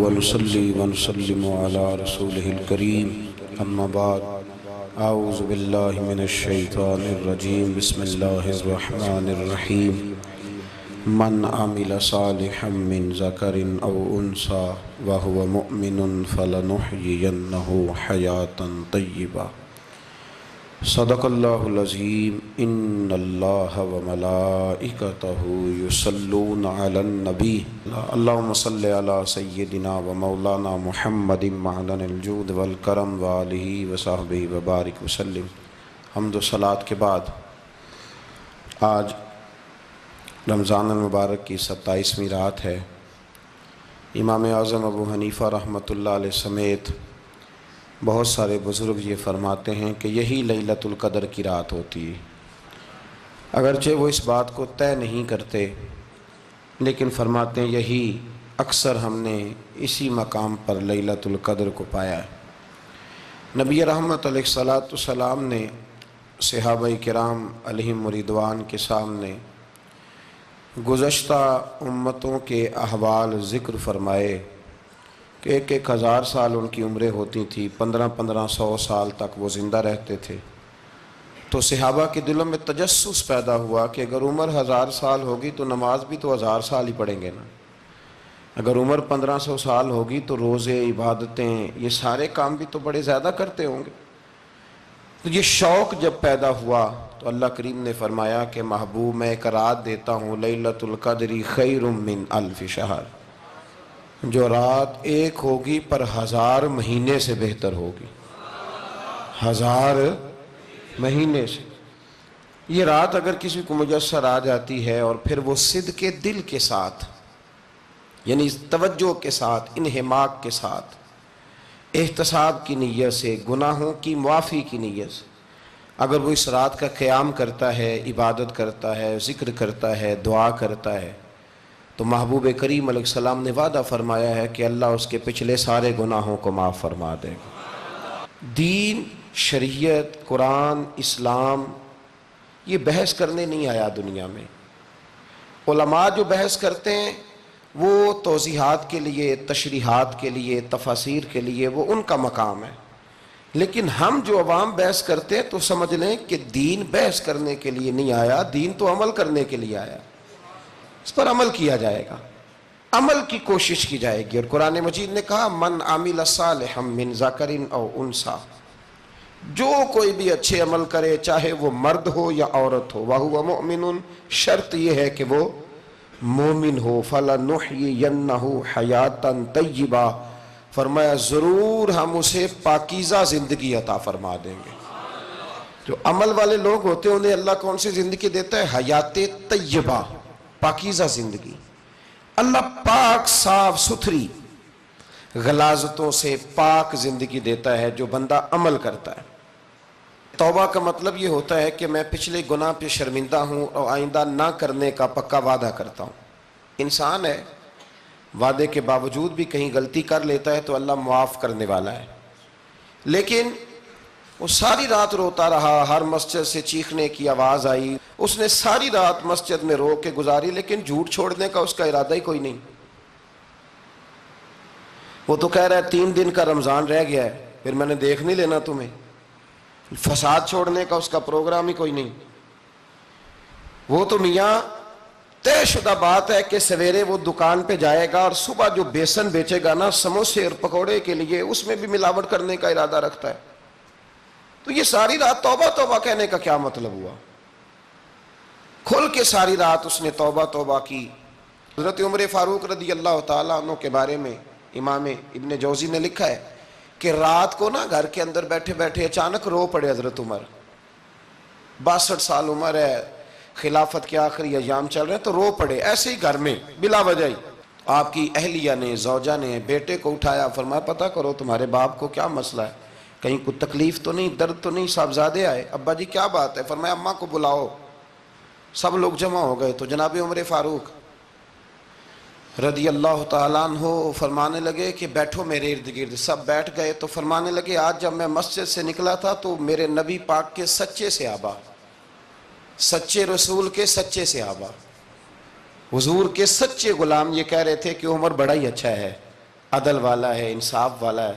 ونصلي ونسلم على رسوله الكريم أما بعد أعوذ بالله من الشيطان الرجيم بسم الله الرحمن الرحيم من عمل صالحا من ذكر أو أنثى وهو مؤمن فلنحيينه حياة طيبة صدق الله العظيم إن الله وملائكته يصلون على النبي اللهم صل على سيدنا ومولانا محمد معدن الجود والکرم وآلہ وصحبہ وبارک وسلم۔ حمد و صلاۃ کے بعد آج رمضان المبارک کی 27ویں رات ہے۔ امام اعظم ابو حنیفہ رحمۃ اللہ علیہ سمیت بہت سارے بزرگ یہ فرماتے ہیں کہ یہی لیلۃ القدر کی رات ہوتی ہے، اگرچہ وہ اس بات کو طے نہیں کرتے لیکن فرماتے ہیں یہی اکثر ہم نے اسی مقام پر لیلۃ القدر کو پایا ہے۔ نبی رحمت علیہ الصلاۃ والسلام نے صحابہ کرام علیہم رضوان کے سامنے گزشتہ امتوں کے احوال ذکر فرمائے کہ 1,000 سال ان کی عمریں ہوتی تھیں، 1500 سال تک وہ زندہ رہتے تھے۔ تو صحابہ کے دلوں میں تجسس پیدا ہوا کہ اگر عمر 1000 سال ہوگی تو نماز بھی تو 1000 سال ہی پڑھیں گے نا، اگر عمر 1500 سال ہوگی تو روزے، عبادتیں، یہ سارے کام بھی تو بڑے زیادہ کرتے ہوں گے۔ تو یہ شوق جب پیدا ہوا تو اللہ کریم نے فرمایا کہ محبوب میں ایک رات دیتا ہوں، لیلۃ القدر خیر من الف شہر، جو رات ایک ہوگی پر 1000 مہینے سے بہتر ہوگی، 1000 مہینے سے۔ یہ رات اگر کسی کو میسر آ جاتی ہے اور پھر وہ صدق دل کے ساتھ، یعنی توجہ کے ساتھ، انہماک کے ساتھ، احتساب کی نیت سے، گناہوں کی معافی کی نیت سے اگر وہ اس رات کا قیام کرتا ہے، عبادت کرتا ہے، ذکر کرتا ہے، دعا کرتا ہے، تو محبوب کریم علیہ السلام نے وعدہ فرمایا ہے کہ اللہ اس کے پچھلے سارے گناہوں کو معاف فرما دے گا۔ دین، شریعت، قرآن، اسلام یہ بحث کرنے نہیں آیا دنیا میں۔ علماء جو بحث کرتے ہیں وہ توضیحات کے لیے، تشریحات کے لیے، تفاسیر کے لیے، وہ ان کا مقام ہے، لیکن ہم جو عوام بحث کرتے ہیں تو سمجھ لیں کہ دین بحث کرنے کے لیے نہیں آیا، دین تو عمل کرنے کے لیے آیا، اس پر عمل کیا جائے گا، عمل کی کوشش کی جائے گی۔ اور قرآن مجید نے کہا من عمل صالحا من ذکر او انثی، جو کوئی بھی اچھے عمل کرے چاہے وہ مرد ہو یا عورت ہو، وہو مؤمن، شرط یہ ہے کہ وہ مومن ہو، فلنحیینہ حیاتا طیبہ، فرمایا ضرور ہم اسے پاکیزہ زندگی عطا فرما دیں گے۔ جو عمل والے لوگ ہوتے ہیں انہیں اللہ کون سی زندگی دیتا ہے؟ حیات طیبہ، پاکیزہ زندگی۔ اللہ پاک، صاف ستھری، غلاظتوں سے پاک زندگی دیتا ہے جو بندہ عمل کرتا ہے۔ توبہ کا مطلب یہ ہوتا ہے کہ میں پچھلے گناہ پہ شرمندہ ہوں اور آئندہ نہ کرنے کا پکا وعدہ کرتا ہوں۔ انسان ہے، وعدے کے باوجود بھی کہیں غلطی کر لیتا ہے تو اللہ معاف کرنے والا ہے، لیکن وہ ساری رات روتا رہا، ہر مسجد سے چیخنے کی آواز آئی، اس نے ساری رات مسجد میں رو کے گزاری، لیکن جھوٹ چھوڑنے کا اس کا ارادہ ہی کوئی نہیں۔ وہ تو کہہ رہا ہے 3 دن کا رمضان رہ گیا ہے، پھر میں نے دیکھ نہیں لینا تمہیں۔ فساد چھوڑنے کا اس کا پروگرام ہی کوئی نہیں۔ وہ تو میاں طے شدہ بات ہے کہ سویرے وہ دکان پہ جائے گا اور صبح جو بیسن بیچے گا نا سموسے اور پکوڑے کے لیے، اس میں بھی ملاوٹ کرنے کا ارادہ رکھتا ہے۔ تو یہ ساری رات توبہ توبہ کہنے کا کیا مطلب ہوا؟ کھل کے ساری رات اس نے توبہ توبہ کی۔ حضرت عمر فاروق رضی اللہ تعالیٰ عنہ کے بارے میں امام ابن جوزی نے لکھا ہے کہ رات کو نا گھر کے اندر بیٹھے بیٹھے اچانک رو پڑے حضرت عمر، 62 سال عمر ہے، خلافت کے آخری ایام چل رہے ہیں، تو رو پڑے ایسے ہی گھر میں بلا وجہ ہی۔ آپ کی اہلیہ نے، زوجہ نے بیٹے کو اٹھایا، فرمایا پتہ کرو تمہارے باپ کو کیا مسئلہ ہے، کہیں کوئی تکلیف تو نہیں، درد تو نہیں، صاحبزادے آئے، ابا جی کیا بات ہے؟ فرمایا اماں کو بلاؤ۔ سب لوگ جمع ہو گئے تو جناب عمر فاروق رضی اللہ تعالیٰ عنہ فرمانے لگے کہ بیٹھو میرے ارد گرد۔ سب بیٹھ گئے تو فرمانے لگے آج جب میں مسجد سے نکلا تھا تو میرے نبی پاک کے سچے صحابہ، سچے رسول کے سچے صحابہ، حضور کے سچے غلام یہ کہہ رہے تھے کہ عمر بڑا ہی اچھا ہے، عدل والا ہے، انصاف والا ہے،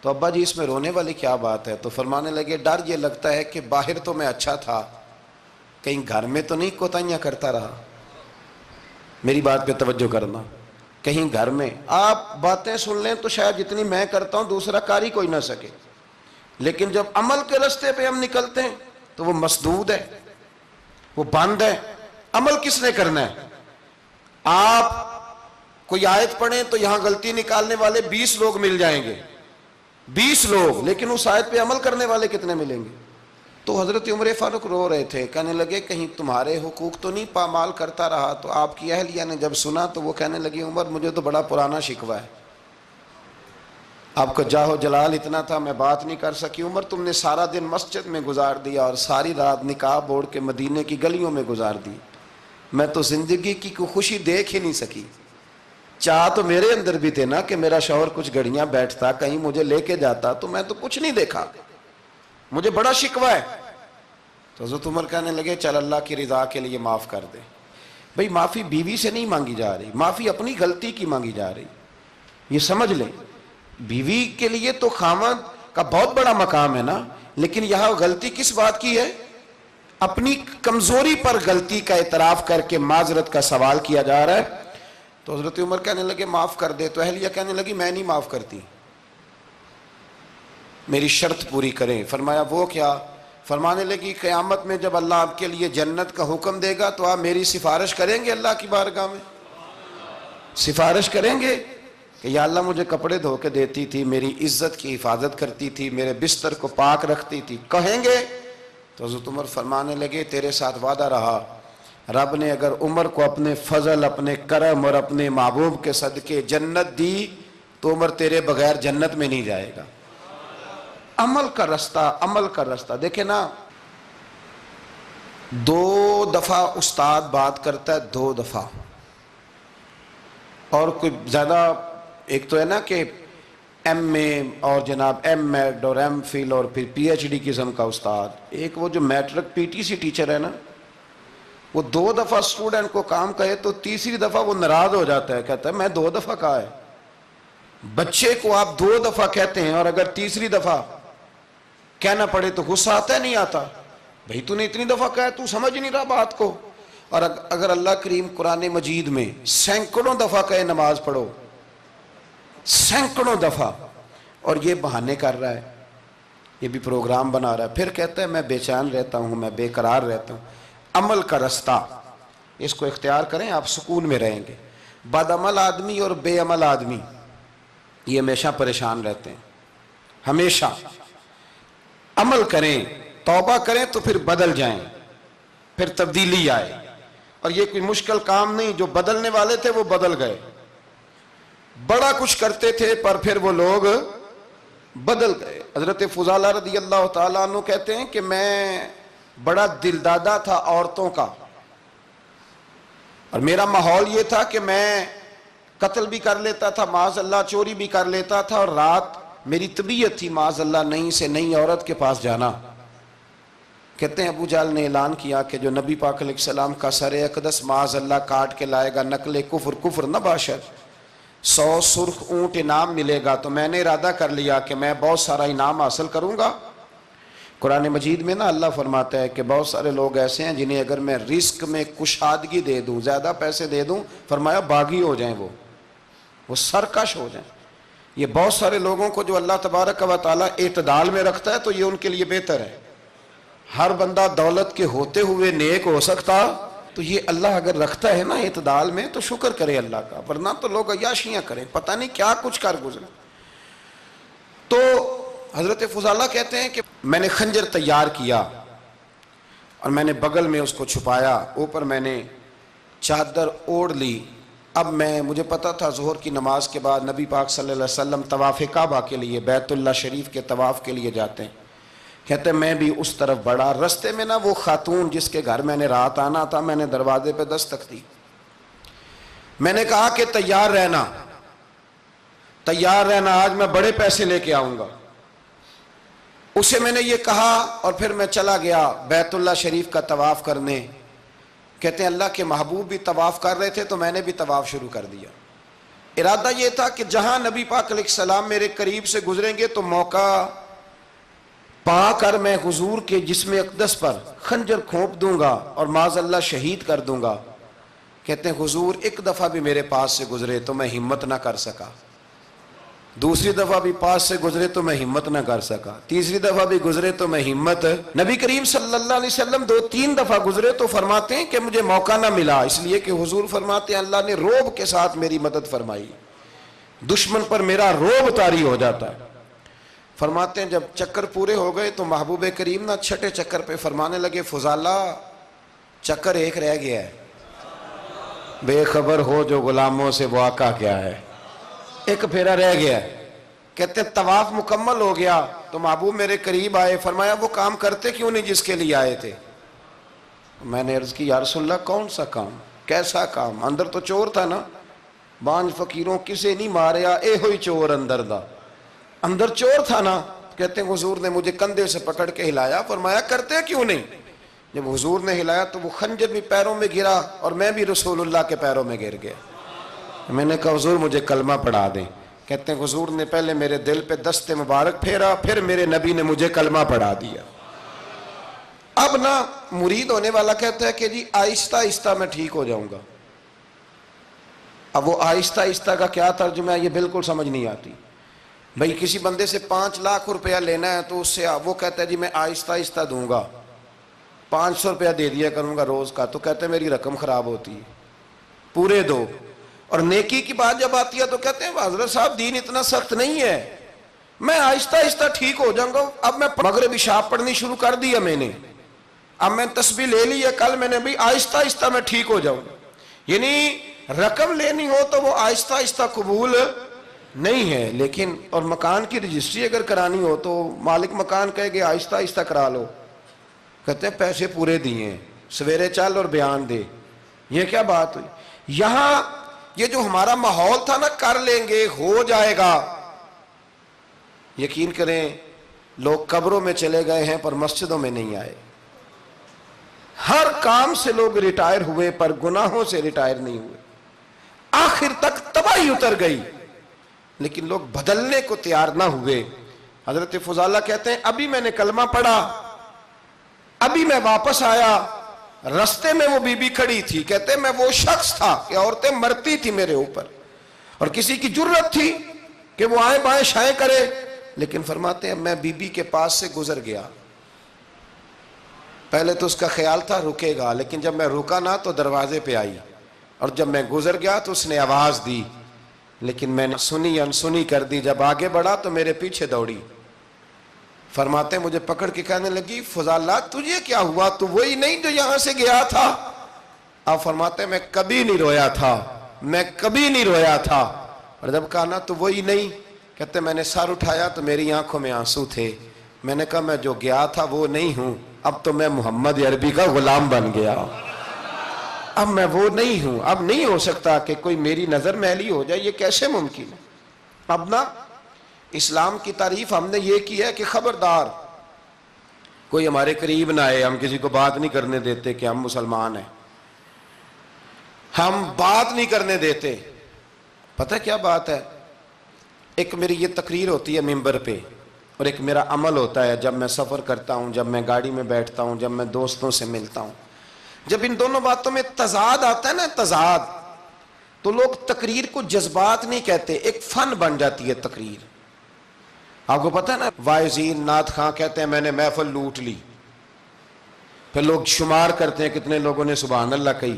تو ابا جی اس میں رونے والی کیا بات ہے؟ تو فرمانے لگے ڈر یہ لگتا ہے کہ باہر تو میں اچھا تھا، کہیں گھر میں تو نہیں کوتاہیاں کرتا رہا۔ میری بات پہ توجہ کرنا، کہیں گھر میں آپ باتیں سن لیں تو شاید جتنی میں کرتا ہوں دوسرا کاری کوئی نہ سکے، لیکن جب عمل کے راستے پہ ہم نکلتے ہیں تو وہ مسدود ہے، وہ بند ہے۔ عمل کس نے کرنا ہے؟ آپ کوئی آیت پڑھیں تو یہاں غلطی نکالنے والے 20 لوگ مل جائیں گے، 20 لوگ، لیکن اس آیت پہ عمل کرنے والے کتنے ملیں گے؟ تو حضرت عمر فاروق رو رہے تھے، کہنے لگے کہیں تمہارے حقوق تو نہیں پامال کرتا رہا؟ تو آپ کی اہلیہ نے جب سنا تو وہ کہنے لگی عمر مجھے تو بڑا پرانا شکوہ ہے، آپ کا جاہ و جلال اتنا تھا میں بات نہیں کر سکی۔ عمر تم نے سارا دن مسجد میں گزار دیا اور ساری رات نقاب اوڑھ کے مدینے کی گلیوں میں گزار دی، میں تو زندگی کی کوئی خوشی دیکھ ہی نہیں سکی۔ چاہ تو میرے اندر بھی تھے نا کہ میرا شوہر کچھ گھڑیاں بیٹھتا، کہیں مجھے لے کے جاتا، تو میں تو کچھ نہیں دیکھا، مجھے بڑا شکوہ ہے۔ تو حضرت عمر کہنے لگے چل اللہ کی رضا کے لیے معاف کر دے۔ بھئی معافی بیوی سے نہیں مانگی جا رہی، معافی اپنی غلطی کی مانگی جا رہی، یہ سمجھ لیں۔ بیوی کے لیے تو خاوند کا بہت بڑا مقام ہے نا، لیکن یہاں غلطی کس بات کی ہے؟ اپنی کمزوری پر غلطی کا اعتراف کر کے معذرت کا سوال کیا جا رہا ہے۔ تو حضرت عمر کہنے لگے معاف کر دے، تو اہلیہ کہنے لگی میں نہیں معاف کرتی، میری شرط پوری کریں۔ فرمایا وہ کیا؟ فرمانے لگی قیامت میں جب اللہ آپ کے لیے جنت کا حکم دے گا تو آپ میری سفارش کریں گے اللہ کی بارگاہ میں؟ سفارش کریں گے کہ یا اللہ مجھے کپڑے دھو کے دیتی تھی، میری عزت کی حفاظت کرتی تھی، میرے بستر کو پاک رکھتی تھی، کہیں گے؟ تو حضرت عمر فرمانے لگے تیرے ساتھ وعدہ رہا، رب نے اگر عمر کو اپنے فضل، اپنے کرم اور اپنے محبوب کے صدقے جنت دی تو عمر تیرے بغیر جنت میں نہیں جائے گا۔ عمل کا رستہ، عمل کا رستہ دیکھیں نا، 2 دفعہ استاد بات کرتا ہے، 2 دفعہ، اور کوئی زیادہ، ایک تو ہے نا کہ ایم اے اور جناب ایم ایڈ اور ایم فل اور پھر پی ایچ ڈی قسم کا استاد، ایک وہ جو matric P T C teacher ہے نا، وہ 2 دفعہ اسٹوڈنٹ کو کام کہے تو تیسری دفعہ وہ ناراض ہو جاتا ہے، کہتا ہے میں 2 دفعہ کہا ہے۔ بچے کو آپ 2 دفعہ کہتے ہیں اور اگر تیسری دفعہ کہنا پڑے تو غصہ آتا ہے نہیں آتا؟ بھئی تو نے اتنی دفعہ کہا تو سمجھ نہیں رہا بات کو۔ اور اگر اللہ کریم قرآن مجید میں سینکڑوں دفعہ کہے نماز پڑھو، سینکڑوں دفعہ، اور یہ بہانے کر رہا ہے، یہ بھی پروگرام بنا رہا ہے، پھر کہتا ہے میں بے چین رہتا ہوں، میں بے قرار رہتا ہوں۔ عمل کا رستہ اس کو اختیار کریں، آپ سکون میں رہیں گے۔ بد عمل آدمی اور بے عمل آدمی یہ ہمیشہ پریشان رہتے ہیں، ہمیشہ۔ عمل کریں، توبہ کریں تو پھر بدل جائیں، پھر تبدیلی آئے، اور یہ کوئی مشکل کام نہیں، جو بدلنے والے تھے وہ بدل گئے، بڑا کچھ کرتے تھے پر پھر وہ لوگ بدل گئے۔ حضرت فضالہ رضی اللہ تعالیٰ عنہ کہتے ہیں کہ میں بڑا دلدادہ تھا عورتوں کا، اور میرا ماحول یہ تھا کہ میں قتل بھی کر لیتا تھا، معاذ اللہ چوری بھی کر لیتا تھا، اور رات میری طبیعت تھی معاذ اللہ نئی سے نئی عورت کے پاس جانا۔ کہتے ہیں ابو جہل نے اعلان کیا کہ جو نبی پاک علیہ السلام کا سر اقدس معاذ اللہ کاٹ کے لائے گا، نقل کفر کفر نہ باشد، 100 سرخ اونٹ انعام ملے گا۔ تو میں نے ارادہ کر لیا کہ میں بہت سارا انعام حاصل کروں گا۔ قرآن مجید میں نا اللہ فرماتا ہے کہ بہت سارے لوگ ایسے ہیں جنہیں اگر میں رزق میں کشادگی دے دوں، زیادہ پیسے دے دوں، فرمایا باغی ہو جائیں، وہ سرکش ہو جائیں۔ یہ بہت سارے لوگوں کو جو اللہ تبارک و تعالیٰ اعتدال میں رکھتا ہے تو یہ ان کے لیے بہتر ہے۔ ہر بندہ دولت کے ہوتے ہوئے نیک ہو سکتا، تو یہ اللہ اگر رکھتا ہے نا اعتدال میں تو شکر کرے اللہ کا، ورنہ تو لوگ عیاشیاں کریں، پتہ نہیں کیا کچھ کر گزرے۔ تو حضرت فضالہ کہتے ہیں کہ میں نے خنجر تیار کیا اور میں نے بغل میں اس کو چھپایا، اوپر میں نے چادر اوڑھ لی۔ اب مجھے پتا تھا ظہر کی نماز کے بعد نبی پاک صلی اللہ علیہ وسلم طواف کعبہ کے لیے، بیت اللہ شریف کے طواف کے لیے جاتے ہیں۔ کہتے ہیں میں بھی اس طرف بڑھا، رستے میں نا وہ خاتون جس کے گھر میں نے رات آنا تھا، میں نے دروازے پہ دستک دی، میں نے کہا کہ تیار رہنا، تیار رہنا، آج میں بڑے پیسے لے کے آؤں گا۔ اسے میں نے یہ کہا اور پھر میں چلا گیا بیت اللہ شریف کا طواف کرنے۔ کہتے ہیں اللہ کے محبوب بھی طواف کر رہے تھے تو میں نے بھی طواف شروع کر دیا۔ ارادہ یہ تھا کہ جہاں نبی پاک علیہ السلام میرے قریب سے گزریں گے تو موقع پا کر میں حضور کے جسم اقدس پر خنجر کھونپ دوں گا اور معاذ اللہ شہید کر دوں گا۔ کہتے ہیں حضور ایک دفعہ بھی میرے پاس سے گزرے تو میں ہمت نہ کر سکا، دوسری دفعہ بھی پاس سے گزرے تو میں ہمت نہ کر سکا، تیسری دفعہ بھی گزرے تو میں ہمت، نبی کریم صلی اللہ علیہ وسلم 2-3 دفعہ گزرے تو فرماتے ہیں کہ مجھے موقع نہ ملا، اس لیے کہ حضور فرماتے ہیں اللہ نے روب کے ساتھ میری مدد فرمائی، دشمن پر میرا روب طاری ہو جاتا ہے۔ فرماتے ہیں جب چکر پورے ہو گئے تو محبوب کریم نہ چھٹے چکر پہ فرمانے لگے فضالہ چکر ایک رہ گیا ہے، بے خبر ہو جو غلاموں سے وہ آقا کیا ہے، ایک پھیرا رہ گیا ہے۔ کہتے ہیں طواف مکمل ہو گیا تو محبوب میرے قریب آئے، فرمایا وہ کام کرتے کیوں نہیں جس کے لیے آئے تھے؟ میں نے عرض کی یا رسول اللہ کون سا کام، کیسا کام؟ اندر تو چور تھا نا، بانج فقیروں کسے نہیں ماریا اے ہوئی چور اندر دا، اندر چور تھا نا۔ کہتے ہیں حضور نے مجھے کندھے سے پکڑ کے ہلایا، فرمایا کرتے کیوں نہیں؟ جب حضور نے ہلایا تو وہ خنجر بھی پیروں میں گرا اور میں بھی رسول اللہ کے پیروں میں گر گیا۔ میں نے کہا حضور مجھے کلمہ پڑھا دیں۔ کہتے ہیں حضور نے پہلے میرے دل پہ دست مبارک پھیرا، پھر میرے نبی نے مجھے کلمہ پڑھا دیا۔ اب نہ مرید ہونے والا کہتا ہے کہ جی آہستہ آہستہ میں ٹھیک ہو جاؤں گا، اب وہ آہستہ آہستہ کا کیا ترجمہ ہے یہ بالکل سمجھ نہیں آتی۔ بھئی کسی بندے سے 5 لاکھ روپیہ لینا ہے تو اس سے وہ کہتا ہے جی میں آہستہ آہستہ دوں گا، 500 روپیہ دے دیا کروں گا روز کا، تو کہتے ہیں میری رقم خراب ہوتی ہے، پورے دو۔ اور نیکی کی بات جب آتی ہے تو کہتے ہیں حضرت صاحب دین اتنا سخت نہیں ہے، میں آہستہ آہستہ ٹھیک ہو جاؤں گا۔ اب میں مغرب عشاء پڑھنی شروع کر دیا میں نے، اب میں تسبیح لے لی ہے، کل میں نے بھی آہستہ آہستہ میں ٹھیک ہو جاؤں گا۔ یعنی رقم لینی ہو تو وہ آہستہ آہستہ قبول نہیں ہے، لیکن اور مکان کی رجسٹری اگر کرانی ہو تو مالک مکان کہے گے آہستہ آہستہ کرا لو، کہتے ہیں پیسے پورے دیے، سویرے چل اور بیان دے، یہ کیا بات ہوئی؟ یہاں یہ جو ہمارا ماحول تھا نا کر لیں گے ہو جائے گا، یقین کریں لوگ قبروں میں چلے گئے ہیں پر مسجدوں میں نہیں آئے، ہر کام سے لوگ ریٹائر ہوئے پر گناہوں سے ریٹائر نہیں ہوئے، آخر تک تباہی اتر گئی لیکن لوگ بدلنے کو تیار نہ ہوئے۔ حضرت فضالہ کہتے ہیں ابھی میں نے کلمہ پڑھا، ابھی میں واپس آیا، رستے میں وہ بی بی کھڑی تھی، کہتے ہیں میں وہ شخص تھا کہ عورتیں مرتی تھی میرے اوپر اور کسی کی جرت تھی کہ وہ آئیں بائیں شائیں کرے، لیکن فرماتے ہیں میں بی بی کے پاس سے گزر گیا، پہلے تو اس کا خیال تھا رکے گا، لیکن جب میں رکا نہ تو دروازے پہ آئی، اور جب میں گزر گیا تو اس نے آواز دی، لیکن میں نے سنی انسنی کر دی، جب آگے بڑھا تو میرے پیچھے دوڑی۔ فرماتے ہیں مجھے پکڑ کے کہنے لگی فضالہ تجھے کیا ہوا، تو وہی نہیں جو یہاں سے گیا تھا؟ آپ فرماتے ہیں میں کبھی نہیں رویا تھا، میں کبھی نہیں رویا تھا، اور جب کہا نا تو وہی نہیں، کہتے میں نے سر اٹھایا تو میری آنکھوں میں آنسو تھے، میں نے کہا میں جو گیا تھا وہ نہیں ہوں، اب تو میں محمد عربی کا غلام بن گیا، اب میں وہ نہیں ہوں، اب نہیں ہو سکتا کہ کوئی میری نظر میلی ہو جائے، یہ کیسے ممکن ہے؟ اب نا اسلام کی تعریف ہم نے یہ کی ہے کہ خبردار کوئی ہمارے قریب نہ آئے، ہم کسی کو بات نہیں کرنے دیتے کہ ہم مسلمان ہیں، ہم بات نہیں کرنے دیتے۔ پتہ کیا بات ہے، ایک میری یہ تقریر ہوتی ہے ممبر پہ اور ایک میرا عمل ہوتا ہے جب میں سفر کرتا ہوں، جب میں گاڑی میں بیٹھتا ہوں، جب میں دوستوں سے ملتا ہوں، جب ان دونوں باتوں میں تضاد آتا ہے نا، تضاد، تو لوگ تقریر کو جذبات نہیں کہتے، ایک فن بن جاتی ہے تقریر۔ آپ کو پتہ ہے نا وائزین نعت خواں کہتے ہیں میں نے محفل لوٹ لی، پھر لوگ شمار کرتے ہیں کتنے لوگوں نے سبحان اللہ کہی،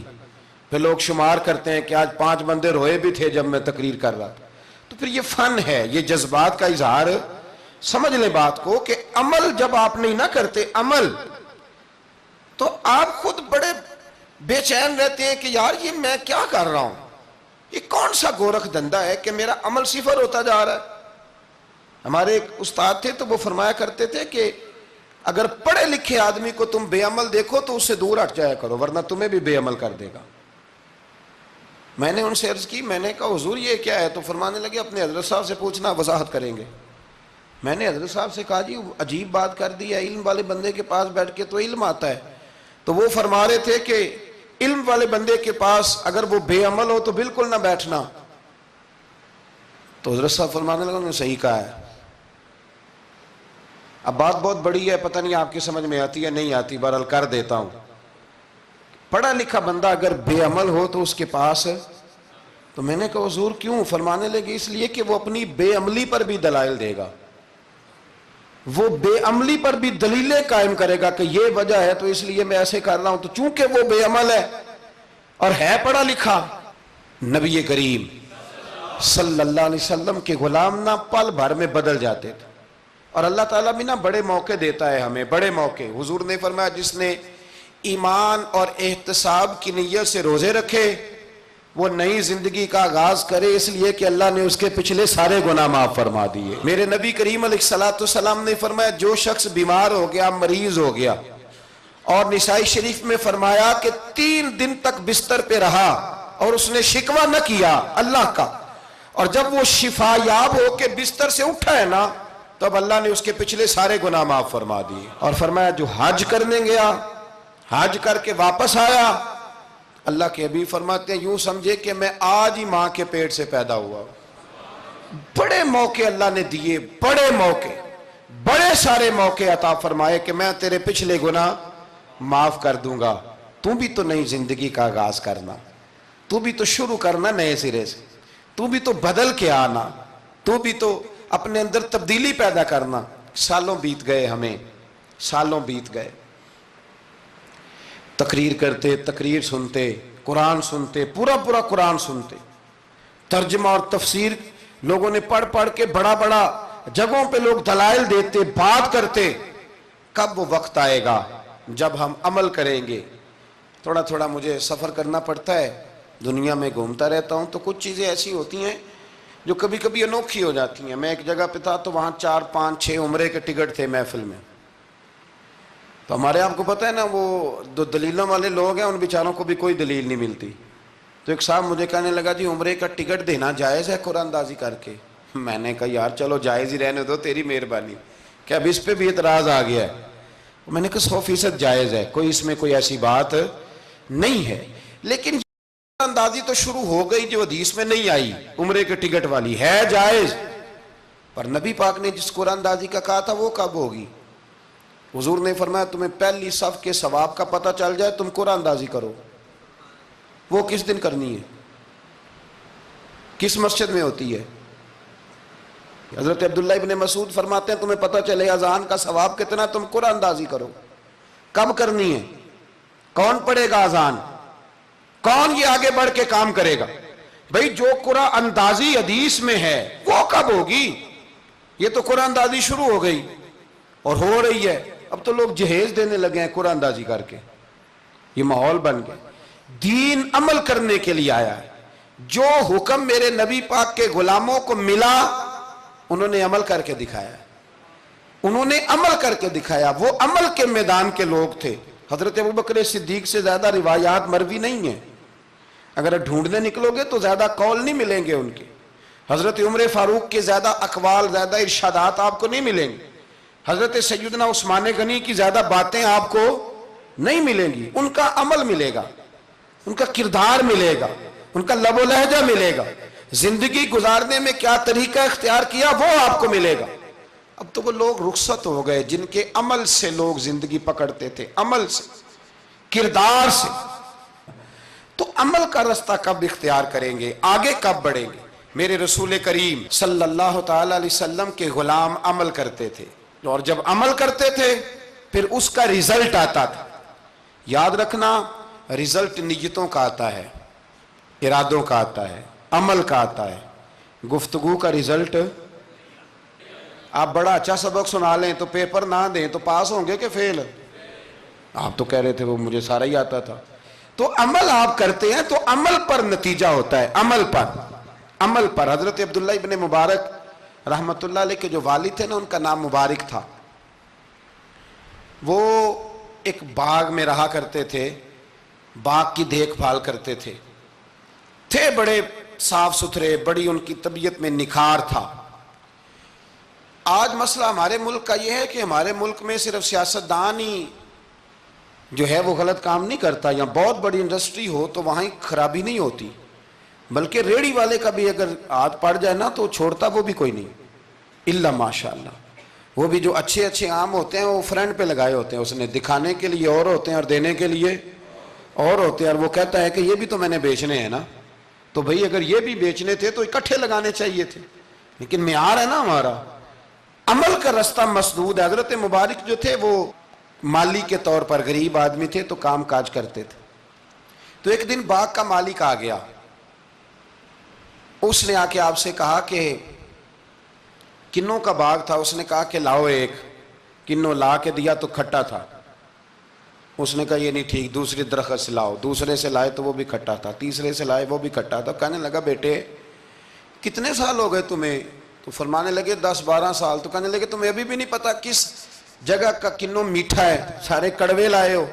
پھر لوگ شمار کرتے ہیں کہ آج 5 بندے روئے بھی تھے جب میں تقریر کر رہا تھا، تو پھر یہ فن ہے، یہ جذبات کا اظہار۔ سمجھ لیں بات کو کہ عمل جب آپ نہیں نہ کرتے عمل، تو آپ خود بڑے بے چین رہتے ہیں کہ یار یہ میں کیا کر رہا ہوں، یہ کون سا گورکھ دھندا ہے کہ میرا عمل صفر ہوتا جا رہا ہے۔ ہمارے ایک استاد تھے تو وہ فرمایا کرتے تھے کہ اگر پڑھے لکھے آدمی کو تم بے عمل دیکھو تو اس سے دور ہٹ جایا کرو ورنہ تمہیں بھی بے عمل کر دے گا۔ میں نے ان سے عرض کی، میں نے کہا حضور یہ کیا ہے؟ تو فرمانے لگے اپنے حضرت صاحب سے پوچھنا، وضاحت کریں گے۔ میں نے حضرت صاحب سے کہا جی عجیب بات کر دی ہے، علم والے بندے کے پاس بیٹھ کے تو علم آتا ہے، تو وہ فرما رہے تھے کہ علم والے بندے کے پاس اگر وہ بے عمل ہو تو بالکل نہ بیٹھنا، تو حضرت صاحب فرمانے لگا انہوں نے صحیح کہا ہے. اب بات بہت بڑی ہے، پتہ نہیں آپ کی سمجھ میں آتی ہے نہیں آتی، بہرحال کر دیتا ہوں. پڑھا لکھا بندہ اگر بے عمل ہو تو اس کے پاس، تو میں نے کہا حضور کیوں؟ فرمانے لگے اس لیے کہ وہ اپنی بے عملی پر بھی دلائل دے گا، وہ بے عملی پر بھی دلیلیں قائم کرے گا کہ یہ وجہ ہے تو اس لیے میں ایسے کر رہا ہوں. تو چونکہ وہ بے عمل ہے اور ہے پڑھا لکھا، نبی کریم صلی اللہ علیہ وسلم کے غلام نہ پل بھر میں بدل جاتے تھے. اور اللہ تعالیٰ بھی نا بڑے موقع دیتا ہے ہمیں، بڑے موقع. حضور نے فرمایا جس نے ایمان اور احتساب کی نیت سے روزے رکھے وہ نئی زندگی کا آغاز کرے، اس لیے کہ اللہ نے اس کے پچھلے سارے گناہ معاف فرما دیے. میرے نبی کریم علیہ السلام نے فرمایا جو شخص بیمار ہو گیا، مریض ہو گیا، اور نسائی شریف میں فرمایا کہ 3 دن تک بستر پہ رہا اور اس نے شکوہ نہ کیا اللہ کا، اور جب وہ شفا یاب ہو کے بستر سے اٹھا ہے نا، تب اللہ نے اس کے پچھلے سارے گناہ معاف فرما دیے. اور فرمایا جو حج کرنے گیا، حج کر کے واپس آیا، اللہ کے حبیب فرماتے ہیں یوں سمجھے کہ میں آج ہی ماں کے پیٹ سے پیدا ہوا. بڑے موقع اللہ نے دیے، بڑے موقع، بڑے سارے موقع عطا فرمائے کہ میں تیرے پچھلے گناہ معاف کر دوں گا. تو بھی تو نئی زندگی کا آغاز کرنا، تو بھی تو شروع کرنا نئے سرے سے، تو بھی تو بدل کے آنا، تو بھی تو اپنے اندر تبدیلی پیدا کرنا. سالوں بیت گئے، ہمیں سالوں بیت گئے، تقریر کرتے، تقریر سنتے، قرآن سنتے، پورا قرآن سنتے، ترجمہ اور تفسیر لوگوں نے پڑھ پڑھ کے بڑا جگہوں پہ لوگ دلائل دیتے، بات کرتے. کب وہ وقت آئے گا جب ہم عمل کریں گے؟ تھوڑا مجھے سفر کرنا پڑتا ہے، دنیا میں گھومتا رہتا ہوں، تو کچھ چیزیں ایسی ہوتی ہیں جو کبھی کبھی انوکھی ہو جاتی ہیں. میں ایک جگہ پہ تھا تو وہاں 4 5 6 عمرے کے ٹکٹ تھے محفل میں. تو ہمارے آپ کو پتہ ہے نا وہ جو دلیلوں والے لوگ ہیں ان بیچاروں کو بھی کوئی دلیل نہیں ملتی. تو ایک صاحب مجھے کہنے لگا جی عمرے کا ٹکٹ دینا جائز ہے قرآن اندازی کر کے؟ میں نے کہا یار چلو جائز ہی رہنے دو، تیری مہربانی، کہ اب اس پہ بھی اعتراض آ گیا ہے. میں نے کہا 100% جائز ہے، کوئی اس میں کوئی ایسی بات نہیں ہے. لیکن اندازی تو شروع ہو گئی جو حدیث میں نہیں آئی، عمرے کے ٹکٹ والی ہے جائز، پر نبی پاک نے جس قرآن اندازی کا کہا تھا وہ کب ہوگی؟ حضور نے فرمایا تمہیں پہلی صف کے ثواب کا پتہ چل جائے تم قرآن اندازی کرو. وہ کس دن کرنی ہے؟ کس مسجد میں ہوتی ہے؟ حضرت عبداللہ ابن مسعود فرماتے ہیں تمہیں پتہ چلے اذان کا ثواب کتنا، تم قرآن اندازی کرو. کب کرنی ہے؟ کون پڑھے گا اذان؟ کون یہ آگے بڑھ کے کام کرے گا؟ بھئی جو قرآن اندازی حدیث میں ہے وہ کب ہوگی؟ یہ تو قرآن اندازی شروع ہو گئی اور ہو رہی ہے. اب تو لوگ جہیز دینے لگے ہیں قرآن اندازی کر کے، یہ ماحول بن گیا. دین عمل کرنے کے لیے آیا ہے. جو حکم میرے نبی پاک کے غلاموں کو ملا انہوں نے عمل کر کے دکھایا، انہوں نے عمل کر کے دکھایا. وہ عمل کے میدان کے لوگ تھے. حضرت ابوبکر صدیق سے زیادہ روایات مروی نہیں ہیں، اگر ڈھونڈنے نکلو گے تو زیادہ قول نہیں ملیں گے ان کے. حضرت عمر فاروق کے زیادہ اقوال، زیادہ ارشادات آپ کو نہیں ملیں گے. حضرت سیدنا عثمان غنی کی زیادہ باتیں آپ کو نہیں ملیں گی. ان کا عمل ملے گا، ان کا کردار ملے گا، ان کا لب و لہجہ ملے گا، زندگی گزارنے میں کیا طریقہ اختیار کیا وہ آپ کو ملے گا. اب تو وہ لوگ رخصت ہو گئے جن کے عمل سے لوگ زندگی پکڑتے تھے، عمل سے، کردار سے. تو عمل کا رستہ کب اختیار کریں گے؟ آگے کب بڑھیں گے؟ میرے رسول کریم صلی اللہ تعالی علیہ وسلم کے غلام عمل کرتے تھے، اور جب عمل کرتے تھے پھر اس کا رزلٹ آتا تھا. یاد رکھنا رزلٹ نیتوں کا آتا ہے، ارادوں کا آتا ہے، عمل کا آتا ہے. گفتگو کا رزلٹ، آپ بڑا اچھا سبق سنا لیں تو پیپر نہ دیں تو پاس ہوں گے کہ فیل؟ آپ تو کہہ رہے تھے وہ مجھے سارا ہی آتا تھا. تو عمل آپ کرتے ہیں تو عمل پر نتیجہ ہوتا ہے، عمل پر. حضرت عبداللہ ابن مبارک رحمت اللہ علیہ کے جو والد تھے نا ان کا نام مبارک تھا. وہ ایک باغ میں رہا کرتے تھے، باغ کی دیکھ بھال کرتے تھے بڑے صاف ستھرے، بڑی ان کی طبیعت میں نکھار تھا. آج مسئلہ ہمارے ملک کا یہ ہے کہ ہمارے ملک میں صرف سیاستدان ہی جو ہے وہ غلط کام نہیں کرتا، یا بہت بڑی انڈسٹری ہو تو وہاں ہی خرابی نہیں ہوتی. بلکہ ریڑھی والے کا بھی اگر ہاتھ پڑ جائے نا تو چھوڑتا وہ بھی کوئی نہیں، الا ماشاء اللہ۔ وہ بھی جو اچھے اچھے آم ہوتے ہیں وہ فرنٹ پہ لگائے ہوتے ہیں، اس نے دکھانے کے لیے اور ہوتے ہیں اور دینے کے لیے اور ہوتے ہیں، اور وہ کہتا ہے کہ یہ بھی تو میں نے بیچنے ہیں نا، تو بھئی اگر یہ بھی بیچنے تھے تو اکٹھے لگانے چاہیے تھے، لیکن معیار ہے نا ہمارا، عمل کا رستہ مسدود ہے۔ حضرت مبارک جو تھے وہ مالی کے طور پر غریب آدمی تھے تو کام کاج کرتے تھے۔ تو ایک دن باغ کا مالک آ گیا، اس نے آ کے آپ سے کہا کہ کنوں کا باغ تھا، اس نے کہا کہ لاؤ ایک، کنوں لا کے دیا تو کھٹا تھا، اس نے کہا یہ نہیں ٹھیک، دوسری درخت سے لاؤ، دوسرے سے لائے تو وہ بھی کھٹا تھا، تیسرے سے لائے وہ بھی کھٹا تھا۔ کہنے لگا بیٹے کتنے سال ہو گئے تمہیں؟ تو فرمانے لگے 10-12 سال۔ تو کہنے لگے تمہیں ابھی بھی نہیں پتا کس جگہ کا کنوں میٹھا ہے، سارے کڑوے لائے ہو؟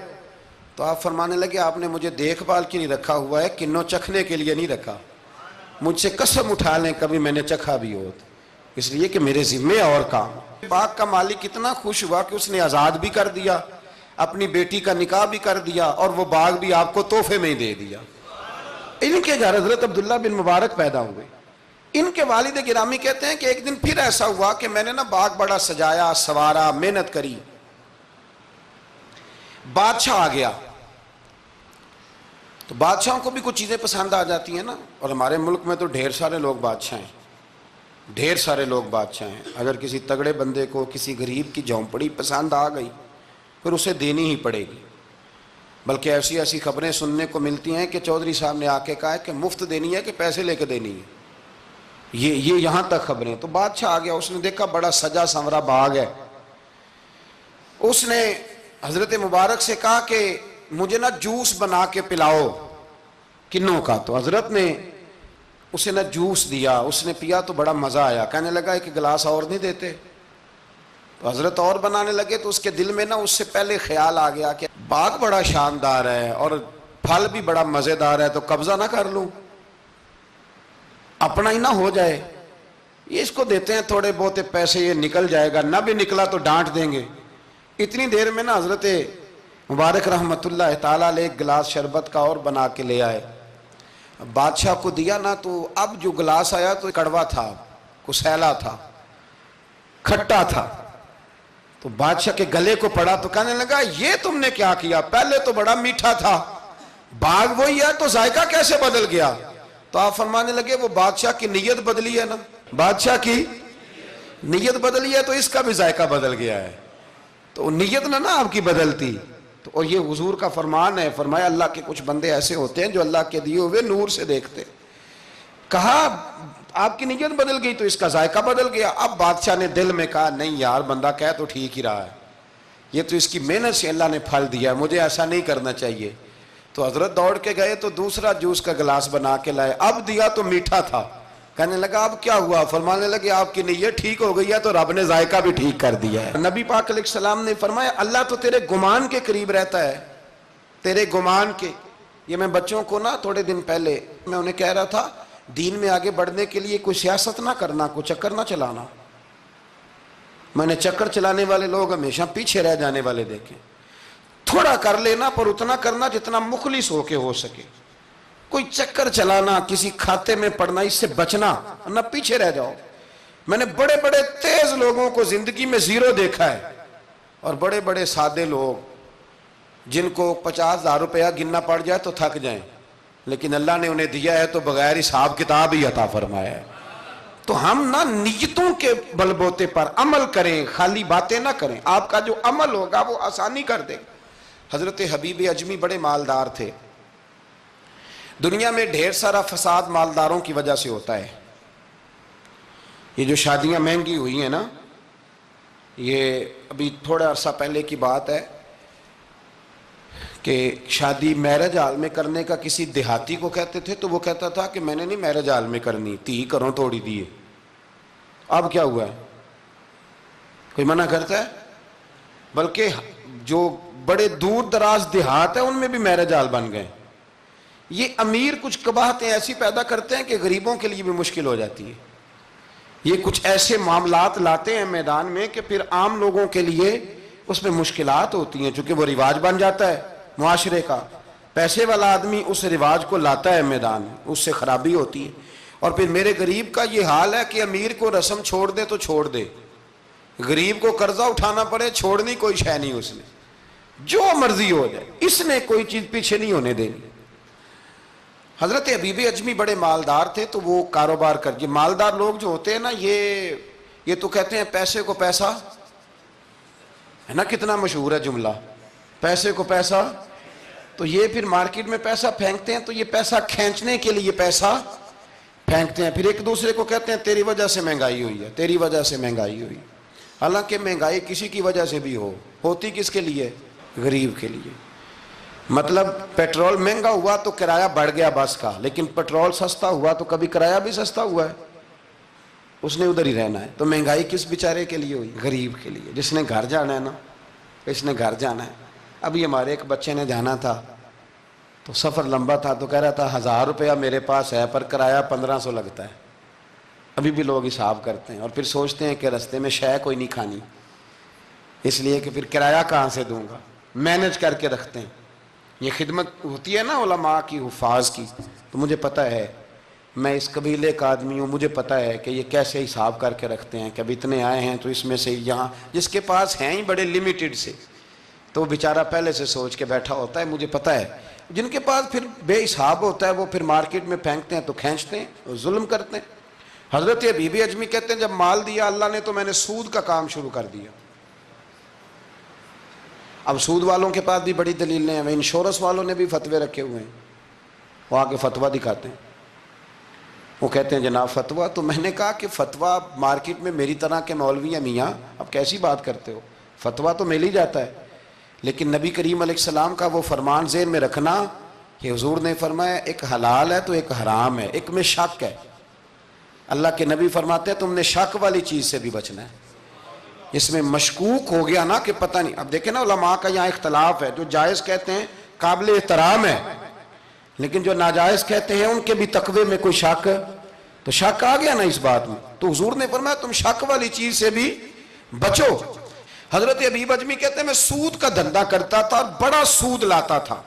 تو آپ فرمانے لگے آپ نے مجھے دیکھ بھال کے نہیں رکھا ہوا ہے، کنوں چکھنے کے لیے نہیں رکھا، مجھ سے قسم اٹھا لیں کبھی میں نے چکھا بھی ہو، اس لیے کہ میرے ذمے اور کام۔ باغ کا مالک اتنا خوش ہوا کہ اس نے آزاد بھی کر دیا، اپنی بیٹی کا نکاح بھی کر دیا، اور وہ باغ بھی آپ کو تحفے میں ہی دے دیا۔ ان کے گھر حضرت عبداللہ بن مبارک پیدا ہوئے۔ ان کے والد گرامی کہتے ہیں کہ ایک دن پھر ایسا ہوا کہ میں نے نا باغ بڑا سجایا، سوارا، محنت کری، بادشاہ آ گیا۔ تو بادشاہوں کو بھی کچھ چیزیں پسند آ جاتی ہیں نا، اور ہمارے ملک میں تو ڈھیر سارے لوگ بادشاہ ہیں، ڈھیر سارے لوگ بادشاہ ہیں۔ اگر کسی تگڑے بندے کو کسی غریب کی جھونپڑی پسند آ گئی پھر اسے دینی ہی پڑے گی، بلکہ ایسی ایسی خبریں سننے کو ملتی ہیں کہ چودھری صاحب نے آ کے کہا ہے کہ مفت دینی ہے کہ پیسے لے کے دینی ہے، یہ یہاں تک خبریں۔ تو بادشاہ آ گیا، اس نے دیکھا بڑا سجا سنورا باغ ہے، اس نے حضرت مبارک سے کہا کہ مجھے نا جوس بنا کے پلاؤ کنوں کا۔ تو حضرت نے اسے نا جوس دیا، اس نے پیا تو بڑا مزہ آیا، کہنے لگا ایک گلاس اور نہیں دیتے؟ تو حضرت اور بنانے لگے تو اس کے دل میں نا اس سے پہلے خیال آ گیا کہ باغ بڑا شاندار ہے اور پھل بھی بڑا مزیدار ہے، تو قبضہ نہ کر لوں، اپنا ہی نہ ہو جائے، یہ اس کو دیتے ہیں تھوڑے بہت پیسے، یہ نکل جائے گا، نہ بھی نکلا تو ڈانٹ دیں گے۔ اتنی دیر میں نا حضرت مبارک رحمت اللہ تعالیٰ علیہ ایک گلاس شربت کا اور بنا کے لے آئے، بادشاہ کو دیا نا، تو اب جو گلاس آیا تو کڑوا تھا، کسیلا تھا، کھٹا تھا۔ تو بادشاہ کے گلے کو پڑا تو کہنے لگا یہ تم نے کیا کیا؟ پہلے تو بڑا میٹھا تھا، باغ وہی ہے تو ذائقہ کیسے بدل گیا؟ تو آپ فرمانے لگے وہ بادشاہ کی نیت بدلی ہے نا، بادشاہ کی نیت بدلی ہے تو اس کا بھی ذائقہ بدل گیا ہے، تو نیت نہ آپ کی بدلتی۔ تو اور یہ حضور کا فرمان ہے، فرمایا اللہ کے کچھ بندے ایسے ہوتے ہیں جو اللہ کے دیے ہوئے نور سے دیکھتے۔ کہا آپ کی نیت بدل گئی تو اس کا ذائقہ بدل گیا۔ اب بادشاہ نے دل میں کہا نہیں یار بندہ کہہ تو ٹھیک ہی رہا ہے، یہ تو اس کی محنت سے اللہ نے پھل دیا ہے، مجھے ایسا نہیں کرنا چاہیے۔ تو حضرت دوڑ کے گئے تو دوسرا جوس کا گلاس بنا کے لائے، اب دیا تو میٹھا تھا، کہنے لگا اب کیا ہوا؟ فرمانے لگے آپ کی نیت ٹھیک ہو گئی ہے تو رب نے ذائقہ بھی ٹھیک کر دیا ہے۔ نبی پاک علیہ السلام نے فرمایا اللہ تو تیرے گمان کے قریب رہتا ہے، تیرے گمان کے۔ یہ میں بچوں کو نا تھوڑے دن پہلے میں انہیں کہہ رہا تھا دین میں آگے بڑھنے کے لیے کوئی سیاست نہ کرنا، کوئی چکر نہ چلانا۔ میں نے چکر چلانے والے لوگ ہمیشہ پیچھے رہ جانے والے دیکھے، تھوڑا کر لینا پر اتنا کرنا جتنا مخلص ہو کے ہو سکے، کوئی چکر چلانا، کسی کھاتے میں پڑنا، اس سے بچنا، نہ پیچھے رہ جاؤ۔ میں نے بڑے بڑے تیز لوگوں کو زندگی میں زیرو دیکھا ہے، اور بڑے بڑے سادے لوگ جن کو 50,000 روپیہ گننا پڑ جائے تو تھک جائیں، لیکن اللہ نے انہیں دیا ہے تو بغیر حساب کتاب ہی عطا فرمایا ہے۔ تو ہم نہ نیتوں کے بل بوتے پر عمل کریں، خالی باتیں نہ کریں، آپ کا جو عمل ہوگا وہ آسانی کر دے۔ حضرت حبیب اجمی بڑے مالدار تھے، دنیا میں ڈھیر سارا فساد مالداروں کی وجہ سے ہوتا ہے۔ یہ جو شادیاں مہنگی ہوئی ہیں نا، یہ ابھی تھوڑا عرصہ پہلے کی بات ہے کہ شادی میرج ہال میں کرنے کا کسی دیہاتی کو کہتے تھے تو وہ کہتا تھا کہ میں نے نہیں میرج ہال میں کرنی، تھی کروں توڑی دیے۔ اب کیا ہوا ہے؟ کوئی منع کرتا ہے؟ بلکہ جو بڑے دور دراز دیہات ہیں ان میں بھی میرج ہال بن گئے۔ یہ امیر کچھ قباحتیں ایسی پیدا کرتے ہیں کہ غریبوں کے لیے بھی مشکل ہو جاتی ہے۔ یہ کچھ ایسے معاملات لاتے ہیں میدان میں کہ پھر عام لوگوں کے لیے اس میں مشکلات ہوتی ہیں، چونکہ وہ رواج بن جاتا ہے معاشرے کا۔ پیسے والا آدمی اس رواج کو لاتا ہے میدان میں، اس سے خرابی ہوتی ہے۔ اور پھر میرے غریب کا یہ حال ہے کہ امیر کو رسم چھوڑ دے تو چھوڑ دے، غریب کو قرضہ اٹھانا پڑے، چھوڑنی کوئی شے نہیں اس نے، جو مرضی ہو جائے، اس نے کوئی چیز پیچھے نہیں ہونے دینی۔ حضرت حبیب اجمی بڑے مالدار تھے، تو وہ کاروبار کر، یہ مالدار لوگ جو ہوتے ہیں نا، یہ تو کہتے ہیں پیسے کو پیسہ، ہے نا، کتنا مشہور ہے جملہ، پیسے کو پیسہ، تو یہ پھر مارکیٹ میں پیسہ پھینکتے ہیں، تو یہ پیسہ کھینچنے کے لیے پیسہ پھینکتے ہیں، پھر ایک دوسرے کو کہتے ہیں تیری وجہ سے مہنگائی ہوئی ہے، تیری وجہ سے مہنگائی ہوئی۔ حالانکہ مہنگائی کسی کی وجہ سے بھی ہوتی کس کے لیے؟ غریب کے لیے۔ مطلب پیٹرول مہنگا ہوا تو کرایہ بڑھ گیا بس کا، لیکن پیٹرول سستا ہوا تو کبھی کرایہ بھی سستا ہوا ہے، اس نے ادھر ہی رہنا ہے۔ تو مہنگائی کس بیچارے کے لیے ہوئی؟ غریب کے لیے، جس نے گھر جانا ہے نا، اس نے گھر جانا ہے۔ ابھی ہمارے ایک بچے نے جانا تھا، تو سفر لمبا تھا، تو کہہ رہا تھا 1000 روپیہ میرے پاس ہے پر کرایہ 1500 لگتا ہے۔ ابھی بھی لوگ حساب کرتے ہیں اور پھر سوچتے ہیں کہ رستے میں شے کوئی نہیں کھانی، اس لیے کہ پھر کرایہ کہاں سے دوں گا، مینج کر کے رکھتے ہیں۔ یہ خدمت ہوتی ہے نا علماء کی، حفاظ کی، تو مجھے پتہ ہے، میں اس قبیلے کا آدمی ہوں، مجھے پتہ ہے کہ یہ کیسے حساب کر کے رکھتے ہیں کہ اب اتنے آئے ہیں تو اس میں سے یہاں، جس کے پاس ہیں ہی بڑے لمیٹڈ سے، تو وہ بیچارہ پہلے سے سوچ کے بیٹھا ہوتا ہے، مجھے پتہ ہے۔ جن کے پاس پھر بے حساب ہوتا ہے وہ پھر مارکیٹ میں پھینکتے ہیں تو کھینچتے ہیں، ظلم کرتے ہیں۔ حضرت حبیب اجمی کہتے ہیں جب مال دیا اللہ نے تو میں نے سود کا کام شروع کر دیا۔ اب سود والوں کے پاس بھی بڑی دلیلیں ہیں، انشورنس والوں نے بھی فتوے رکھے ہوئے ہیں، وہ آ کے فتویٰ دکھاتے ہیں، وہ کہتے ہیں جناب فتویٰ۔ تو میں نے کہا کہ فتویٰ مارکیٹ میں میری طرح کے مولوی ہیں میاں، اب کیسی بات کرتے ہو، فتویٰ تو مل ہی جاتا ہے، لیکن نبی کریم علیہ السلام کا وہ فرمان ذہن میں رکھنا کہ حضور نے فرمایا ایک حلال ہے تو ایک حرام ہے، ایک میں شک ہے۔ اللہ کے نبی فرماتے ہیں تم نے شک والی چیز سے بھی بچنا ہے، اس میں مشکوک ہو گیا نا کہ پتہ نہیں۔ اب دیکھیں نا علماء کا یہاں اختلاف ہے، جو جائز کہتے ہیں قابل احترام ہے، لیکن جو ناجائز کہتے ہیں ان کے بھی تقوی میں کوئی شک، تو شک آ گیا نا اس بات میں، تو حضور نے فرمایا تم شک والی چیز سے بھی بچو۔ حضرت حبیب اجمی کہتے ہیں میں سود کا دھندا کرتا تھا اور بڑا سود لاتا تھا،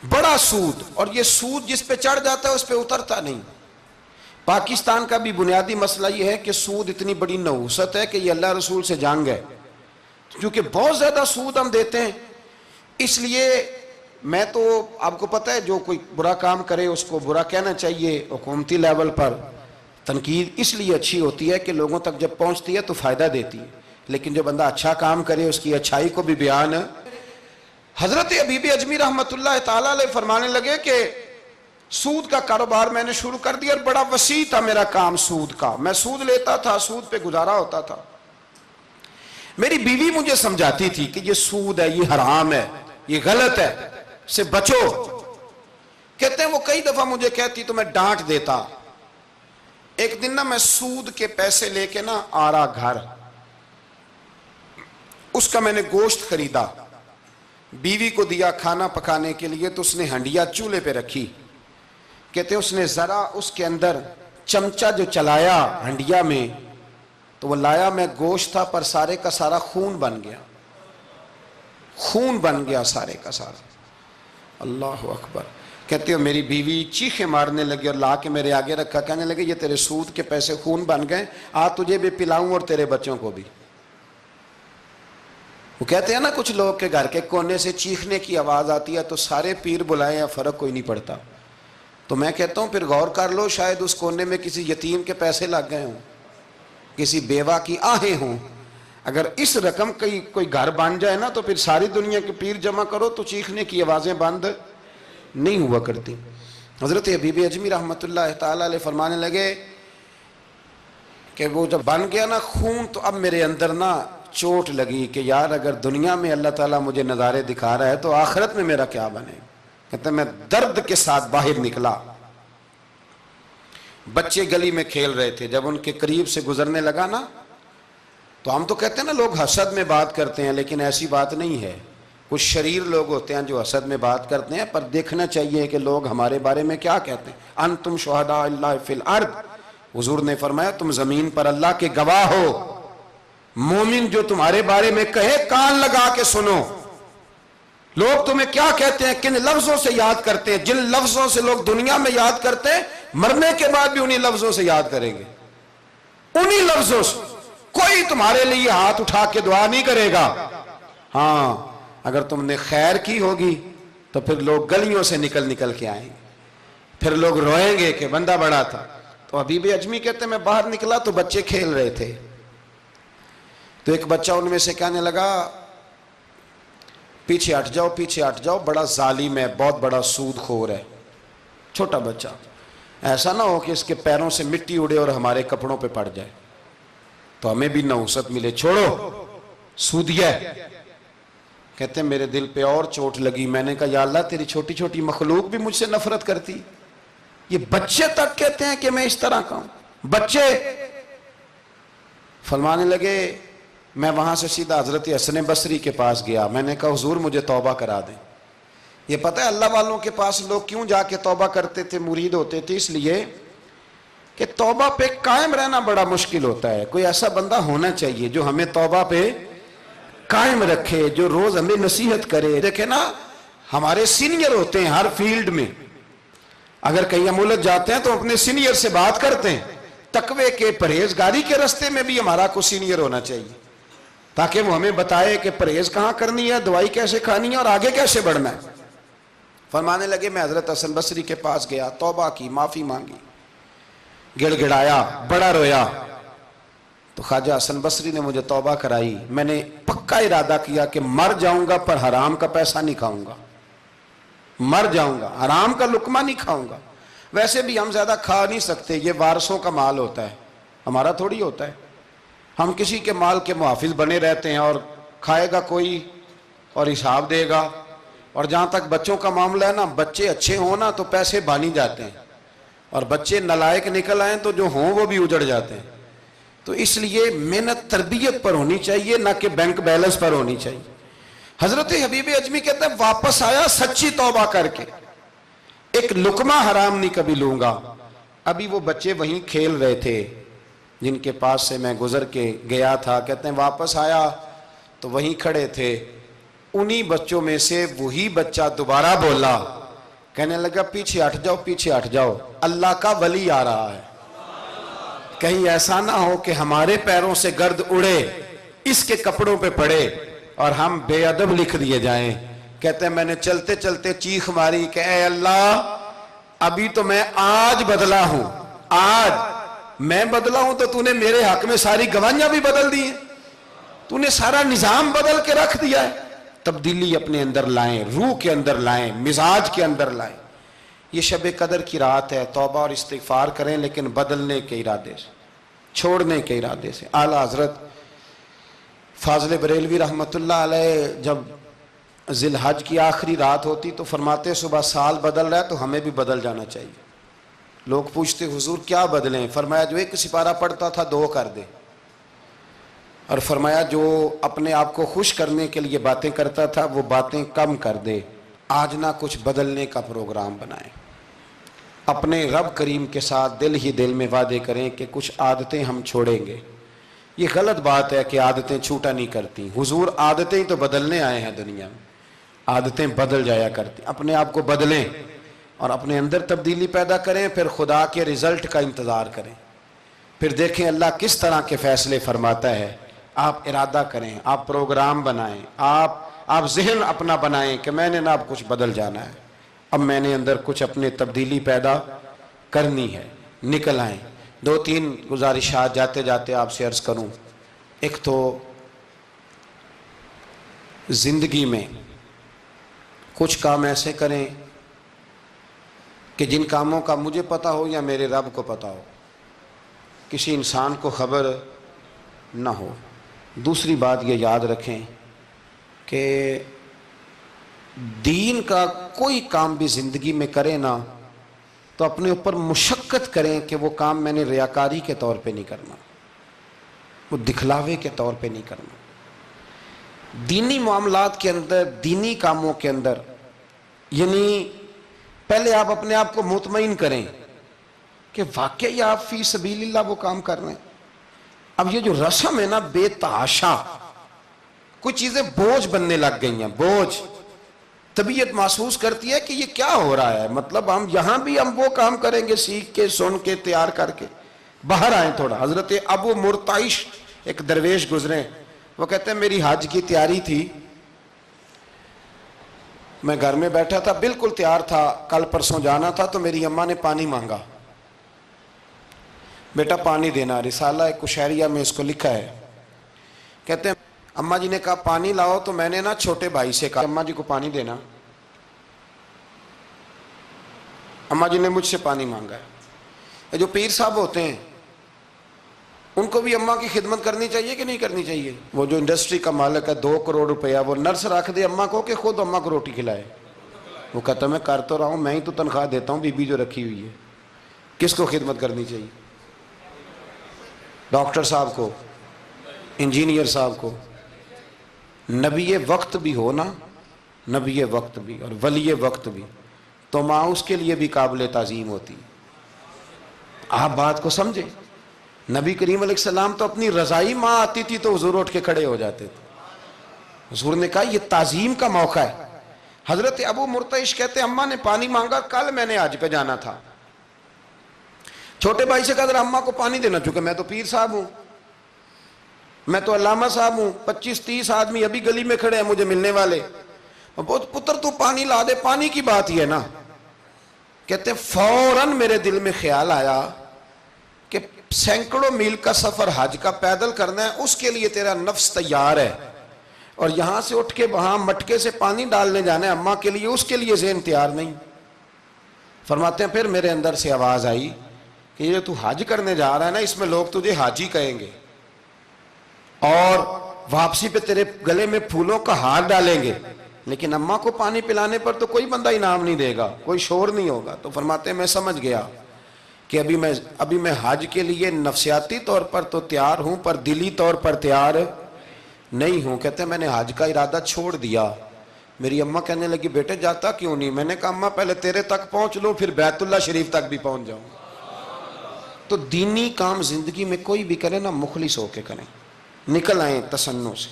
بڑا سود، اور یہ سود جس پہ چڑھ جاتا ہے اس پہ اترتا نہیں۔ پاکستان کا بھی بنیادی مسئلہ یہ ہے کہ سود اتنی بڑی نحوست ہے کہ یہ اللہ رسول سے جنگ ہے، کیونکہ بہت زیادہ سود ہم دیتے ہیں۔ اس لیے میں تو آپ کو پتہ ہے جو کوئی برا کام کرے اس کو برا کہنا چاہیے، حکومتی لیول پر تنقید اس لیے اچھی ہوتی ہے کہ لوگوں تک جب پہنچتی ہے تو فائدہ دیتی ہے، لیکن جو بندہ اچھا کام کرے اس کی اچھائی کو بھی بیان۔ حضرت حبیب اجمی رحمۃ اللہ تعالیٰ علیہ فرمانے لگے کہ سود کا کاروبار میں نے شروع کر دیا اور بڑا وسیع تھا میرا کام سود کا، میں سود لیتا تھا، سود پہ گزارا ہوتا تھا۔ میری بیوی مجھے سمجھاتی تھی کہ یہ سود ہے، یہ حرام ہے، یہ غلط ہے، سے بچو۔ کہتے ہیں وہ کئی دفعہ مجھے کہتی تو میں ڈانٹ دیتا۔ ایک دن نا میں سود کے پیسے لے کے نا آ رہا گھر، اس کا میں نے گوشت خریدا، بیوی کو دیا کھانا پکانے کے لیے، تو اس نے ہنڈیا چولہے پہ رکھی، کہتے اس نے ذرا اس کے اندر چمچہ جو چلایا ہنڈیا میں، تو وہ لایا میں گوشت تھا پر سارے کا سارا خون بن گیا، خون بن گیا سارے کا سارا۔ اللہ اکبر۔ کہتے ہو میری بیوی چیخیں مارنے لگی اور لا کے میرے آگے رکھا، کہنے لگے یہ تیرے سود کے پیسے خون بن گئے، تجھے بھی پلاؤں اور تیرے بچوں کو بھی۔ وہ کہتے ہیں نا کچھ لوگ کے گھر کے کونے سے چیخنے کی آواز آتی ہے تو سارے پیر بلائیں یا فرق کوئی نہیں پڑتا، تو میں کہتا ہوں پھر غور کر لو، شاید اس کونے میں کسی یتیم کے پیسے لگ گئے ہوں، کسی بیوہ کی آہیں ہوں۔ اگر اس رقم کوئی گھر بن جائے نا تو پھر ساری دنیا کے پیر جمع کرو تو چیخنے کی آوازیں بند نہیں ہوا کرتی۔ حضرت حبیب اجمی رحمۃ اللہ تعالیٰ علیہ فرمانے لگے کہ وہ جب بن گیا نا خون، تو اب میرے اندر نا چوٹ لگی کہ یار اگر دنیا میں اللہ تعالیٰ مجھے نظارے دکھا رہا ہے تو آخرت میں میرا کیا بنے۔ کہتے میں درد کے ساتھ باہر نکلا، بچے گلی میں کھیل رہے تھے، جب ان کے قریب سے گزرنے لگا نا تو ہم تو کہتے ہیں نا لوگ حسد میں بات کرتے ہیں، لیکن ایسی بات نہیں ہے۔ کچھ شریر لوگ ہوتے ہیں جو حسد میں بات کرتے ہیں، پر دیکھنا چاہیے کہ لوگ ہمارے بارے میں کیا کہتے ہیں۔ انتم شہداء اللہ فی الارض، حضور نے فرمایا تم زمین پر اللہ کے گواہ ہو، مومن جو تمہارے بارے میں کہے کان لگا کے سنو۔ لوگ تمہیں کیا کہتے ہیں، کن لفظوں سے یاد کرتے ہیں؟ جن لفظوں سے لوگ دنیا میں یاد کرتے ہیں، مرنے کے بعد بھی انہی لفظوں سے یاد کریں گے، انہی لفظوں سے۔ کوئی تمہارے لیے ہاتھ اٹھا کے دعا نہیں کرے گا۔ ہاں اگر تم نے خیر کی ہوگی تو پھر لوگ گلیوں سے نکل نکل کے آئیں گے، پھر لوگ روئیں گے کہ بندہ بڑا تھا۔ تو حبیب اجمی کہتے ہیں میں باہر نکلا تو بچے کھیل رہے تھے، تو ایک بچہ ان میں سے کہنے لگا پیچھے ہٹ جاؤ، پیچھے ہٹ جاؤ، بڑا ظالم ہے، بہت بڑا سود خور ہے۔ چھوٹا بچہ، ایسا نہ ہو کہ اس کے پیروں سے مٹی اڑے اور ہمارے کپڑوں پہ پڑ جائے تو ہمیں بھی نحوست ملے، چھوڑو سودیہ ہے۔ کہتے ہیں میرے دل پہ اور چوٹ لگی، میں نے کہا یا اللہ تیری چھوٹی چھوٹی مخلوق بھی مجھ سے نفرت کرتی، یہ بچے تک کہتے ہیں کہ میں اس طرح کا ہوں۔ بچے فرمانے لگے، میں وہاں سے سیدھا حضرت حسن بصری کے پاس گیا، میں نے کہا حضور مجھے توبہ کرا دیں۔ یہ پتہ ہے اللہ والوں کے پاس لوگ کیوں جا کے توبہ کرتے تھے، مرید ہوتے تھے؟ اس لیے کہ توبہ پہ قائم رہنا بڑا مشکل ہوتا ہے۔ کوئی ایسا بندہ ہونا چاہیے جو ہمیں توبہ پہ قائم رکھے، جو روز ہمیں نصیحت کرے۔ دیکھیں نا، ہمارے سینئر ہوتے ہیں ہر فیلڈ میں، اگر کہیں ہم الجھ جاتے ہیں تو اپنے سینئر سے بات کرتے ہیں۔ تقوی کے پرہیزگاری کے راستے میں بھی ہمارا کوئی سینئر ہونا چاہیے تاکہ وہ ہمیں بتائے کہ پرہیز کہاں کرنی ہے، دوائی کیسے کھانی ہے اور آگے کیسے بڑھنا ہے۔ فرمانے لگے میں حضرت حسن بصری کے پاس گیا، توبہ کی، معافی مانگی، گڑ گڑایا، بڑا رویا، تو خواجہ حسن بصری نے مجھے توبہ کرائی۔ میں نے پکا ارادہ کیا کہ مر جاؤں گا پر حرام کا پیسہ نہیں کھاؤں گا، مر جاؤں گا حرام کا لقمہ نہیں کھاؤں گا۔ ویسے بھی ہم زیادہ کھا نہیں سکتے، یہ وارثوں کا مال ہوتا ہے، ہمارا تھوڑی ہوتا ہے۔ ہم کسی کے مال کے محافظ بنے رہتے ہیں، اور کھائے گا کوئی اور حساب دے گا۔ اور جہاں تک بچوں کا معاملہ ہے نا، بچے اچھے ہوں نا تو پیسے بانی جاتے ہیں، اور بچے نالائق نکل آئیں تو جو ہوں وہ بھی اجڑ جاتے ہیں۔ تو اس لیے محنت تربیت پر ہونی چاہیے، نہ کہ بینک بیلنس پر ہونی چاہیے۔ حضرت حبیب اجمی کہتے ہیں واپس آیا سچی توبہ کر کے، ایک لقمہ حرام نہیں کبھی لوں گا۔ ابھی وہ بچے وہیں کھیل رہے تھے جن کے پاس سے میں گزر کے گیا تھا، کہتے ہیں واپس آیا تو وہیں کھڑے تھے، انہی بچوں میں سے وہی بچہ دوبارہ بولا، کہنے لگا پیچھے ہٹ جاؤ، پیچھے ہٹ جاؤ، اللہ کا ولی آ رہا ہے، کہیں ایسا نہ ہو کہ ہمارے پیروں سے گرد اڑے، اس کے کپڑوں پہ پڑے اور ہم بے ادب لکھ دیے جائیں۔ کہتے ہیں میں نے چلتے چلتے چیخ ماری کہ اے اللہ، ابھی تو میں آج بدلا ہوں، آج میں بدلا ہوں تو تو نے میرے حق میں ساری گواہیاں بھی بدل دی ہیں، تو نے سارا نظام بدل کے رکھ دیا ہے۔ تبدیلی اپنے اندر لائیں، روح کے اندر لائیں، مزاج کے اندر لائیں۔ یہ شب قدر کی رات ہے، توبہ اور استغفار کریں، لیکن بدلنے کے ارادے سے، چھوڑنے کے ارادے سے۔ اعلیٰ حضرت فاضل بریلوی رحمۃ اللہ علیہ جب ذی الحج کی آخری رات ہوتی تو فرماتے صبح سال بدل رہا ہے تو ہمیں بھی بدل جانا چاہیے۔ لوگ پوچھتے حضور کیا بدلیں؟ فرمایا جو ایک سپارہ پڑھتا تھا 2 کر دے، اور فرمایا جو اپنے آپ کو خوش کرنے کے لیے باتیں کرتا تھا وہ باتیں کم کر دے۔ آج نہ کچھ بدلنے کا پروگرام بنائیں، اپنے رب کریم کے ساتھ دل ہی دل میں وعدے کریں کہ کچھ عادتیں ہم چھوڑیں گے۔ یہ غلط بات ہے کہ عادتیں چھوٹا نہیں کرتی، حضور عادتیں تو بدلنے آئے ہیں دنیا میں، عادتیں بدل جایا کرتی۔ اپنے آپ کو بدلیں اور اپنے اندر تبدیلی پیدا کریں، پھر خدا کے رزلٹ کا انتظار کریں، پھر دیکھیں اللہ کس طرح کے فیصلے فرماتا ہے۔ آپ ارادہ کریں، آپ پروگرام بنائیں، آپ ذہن اپنا بنائیں کہ میں نے نہ اب کچھ بدل جانا ہے، اب میں نے اندر کچھ اپنے تبدیلی پیدا کرنی ہے، نکل آئیں۔ 2-3 گزارشات جاتے جاتے آپ سے عرض کروں۔ ایک تو زندگی میں کچھ کام ایسے کریں کہ جن کاموں کا مجھے پتہ ہو یا میرے رب کو پتہ ہو، کسی انسان کو خبر نہ ہو۔ دوسری بات یہ یاد رکھیں کہ دین کا کوئی کام بھی زندگی میں کریں نا تو اپنے اوپر مشقت کریں کہ وہ کام میں نے ریاکاری کے طور پہ نہیں کرنا، وہ دکھلاوے کے طور پہ نہیں کرنا۔ دینی معاملات کے اندر، دینی کاموں کے اندر، یعنی پہلے آپ اپنے آپ کو مطمئن کریں کہ واقعی آپ فی سبیل اللہ وہ کام کر رہے ہیں۔ اب یہ جو رسم ہے نا بے تحاشا، کچھ چیزیں بوجھ بننے لگ گئی ہیں، بوجھ۔ طبیعت محسوس کرتی ہے کہ یہ کیا ہو رہا ہے، مطلب ہم یہاں بھی ہم وہ کام کریں گے سیکھ کے سن کے تیار کر کے، باہر آئیں تھوڑا۔ حضرت ابو مرتعش ایک درویش گزرے، وہ کہتے ہیں میری حج کی تیاری تھی، میں گھر میں بیٹھا تھا بالکل تیار تھا، کل پرسوں جانا تھا، تو میری اماں نے پانی مانگا، بیٹا پانی دینا۔ رسالہ کشیریہ میں اس کو لکھا ہے، کہتے ہیں اماں جی نے کہا پانی لاؤ، تو میں نے نا چھوٹے بھائی سے کہا اماں جی کو پانی دینا، اماں جی نے مجھ سے پانی مانگا ہے۔ جو پیر صاحب ہوتے ہیں ان کو بھی اماں کی خدمت کرنی چاہیے کہ نہیں کرنی چاہیے؟ وہ جو انڈسٹری کا مالک ہے 2 کروڑ روپیہ وہ نرس رکھ دے اماں کو کہ خود اماں کو روٹی کھلائے، وہ کہتا میں کر تو رہا ہوں، میں ہی تو تنخواہ دیتا ہوں، بی بی جو رکھی ہوئی ہے۔ کس کو خدمت کرنی چاہیے؟ ڈاکٹر صاحب کو، انجینئر صاحب کو۔ نبی وقت بھی ہونا، نبی وقت بھی اور ولی وقت بھی، تو ماں اس کے لیے بھی قابل تعظیم ہوتی۔ آپ بات کو سمجھیں، نبی کریم علیہ السلام تو اپنی رضائی ماں آتی تھی تو حضور اٹھ کے کھڑے ہو جاتے تھے۔ حضور نے کہا یہ تعظیم کا موقع ہے۔ حضرت ابو مرتعش کہتے ہیں اماں نے پانی مانگا، کل میں نے حج پہ جانا تھا، چھوٹے بھائی سے کہا ذرا اماں کو پانی دینا، چونکہ میں تو پیر صاحب ہوں، میں تو علامہ صاحب ہوں، 25-30 آدمی ابھی گلی میں کھڑے ہیں مجھے ملنے والے، بہت پتر تو پانی لا دے، پانی کی بات ہی ہے نا۔ کہتے فوراً میرے دل میں خیال آیا کہ سینکڑوں میل کا سفر حج کا پیدل کرنا ہے، اس کے لیے تیرا نفس تیار ہے، اور یہاں سے اٹھ کے وہاں مٹکے سے پانی ڈالنے جانا ہے اماں کے لیے، اس کے لیے ذہن تیار نہیں۔ فرماتے ہیں پھر میرے اندر سے آواز آئی کہ یہ تو حج کرنے جا رہا ہے نا، اس میں لوگ تجھے حاجی کہیں گے، اور واپسی پہ تیرے گلے میں پھولوں کا ہار ڈالیں گے، لیکن اماں کو پانی پلانے پر تو کوئی بندہ انعام نہیں دے گا، کوئی شور نہیں ہوگا۔ تو فرماتے ہیں میں سمجھ گیا کہ ابھی میں حج کے لیے نفسیاتی طور پر تو تیار ہوں پر دلی طور پر تیار نہیں ہوں۔ کہتے ہیں میں نے حج کا ارادہ چھوڑ دیا۔ میری اماں کہنے لگی بیٹے جاتا کیوں نہیں؟ میں نے کہا اماں پہلے تیرے تک پہنچ لوں پھر بیت اللہ شریف تک بھی پہنچ جاؤں۔ تو دینی کام زندگی میں کوئی بھی کرے نا مخلص ہو کے کریں، نکل آئیں تسنن سے،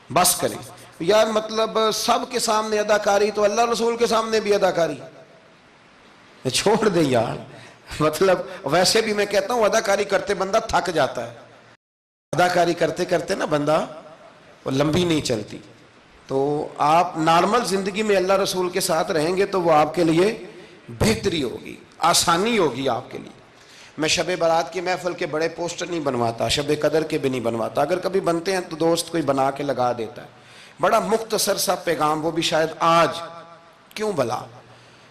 بس کریں۔ یار مطلب سب کے سامنے اداکاری تو اللہ رسول کے سامنے بھی اداکاری چھوڑ دے یار۔ مطلب ویسے بھی میں کہتا ہوں اداکاری کرتے بندہ تھک جاتا ہے، اداکاری کرتے کرتے نا بندہ وہ لمبی نہیں چلتی۔ تو آپ نارمل زندگی میں اللہ رسول کے ساتھ رہیں گے تو وہ آپ کے لیے بہتری ہوگی، آسانی ہوگی آپ کے لیے۔ میں شب برات کی محفل کے بڑے پوسٹر نہیں بنواتا، شب قدر کے بھی نہیں بنواتا، اگر کبھی بنتے ہیں تو دوست کوئی بنا کے لگا دیتا ہے، بڑا مختصر سا پیغام، وہ بھی شاید آج کیوں بلا۔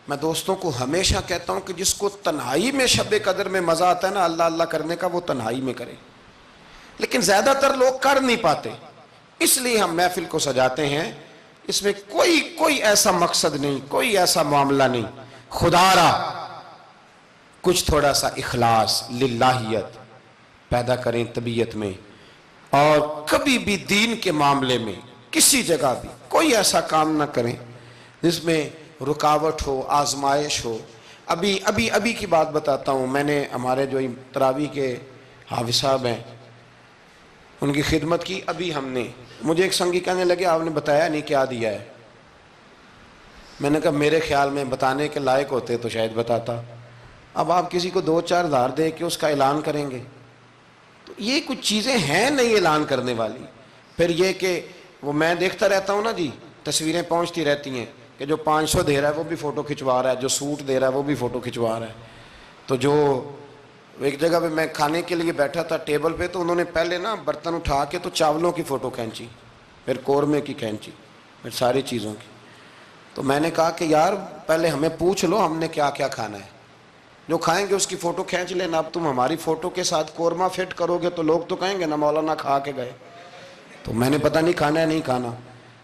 میں دوستوں کو ہمیشہ کہتا ہوں کہ جس کو تنہائی میں شب قدر میں مزہ آتا ہے نا اللہ اللہ کرنے کا، وہ تنہائی میں کرے، لیکن زیادہ تر لوگ کر نہیں پاتے، اس لیے ہم محفل کو سجاتے ہیں۔ اس میں کوئی ایسا مقصد نہیں، کوئی ایسا معاملہ نہیں، خدا را کچھ تھوڑا سا اخلاص للہیت پیدا کریں طبیعت میں، اور کبھی بھی دین کے معاملے میں کسی جگہ بھی کوئی ایسا کام نہ کریں جس میں رکاوٹ ہو، آزمائش ہو۔ ابھی کی بات بتاتا ہوں، میں نے ہمارے جو تراویح کے حافظ صاحب ہیں ان کی خدمت کی، ابھی ہم نے، مجھے ایک سنگی کہنے لگے آپ نے بتایا نہیں کیا دیا ہے۔ میں نے کہا میرے خیال میں بتانے کے لائق ہوتے تو شاید بتاتا، اب آپ کسی کو 2-4 ہزار دے کے اس کا اعلان کریں گے تو یہ کچھ چیزیں ہیں نہیں اعلان کرنے والی۔ پھر یہ کہ وہ میں دیکھتا رہتا ہوں نا جی، تصویریں پہنچتی رہتی ہیں کہ جو 500 دے رہا ہے وہ بھی فوٹو کھنچوا رہا ہے، جو سوٹ دے رہا ہے وہ بھی فوٹو کھنچوا رہا ہے۔ تو جو ایک جگہ پہ میں کھانے کے لیے بیٹھا تھا ٹیبل پہ، تو انہوں نے پہلے نا برتن اٹھا کے تو چاولوں کی فوٹو کھینچی، پھر قورمے کی کھینچی، پھر ساری چیزوں کی۔ تو میں نے کہا کہ یار پہلے ہمیں پوچھ لو ہم نے کیا کیا کھانا ہے، جو کھائیں گے اس کی فوٹو کھینچ لینا۔ اب تم ہماری فوٹو کے ساتھ قورمہ فٹ کرو گے تو لوگ تو کہیں گے نا مولانا کھا کے گئے، تو میں نے پتہ نہیں کھانا ہے نہیں کھانا۔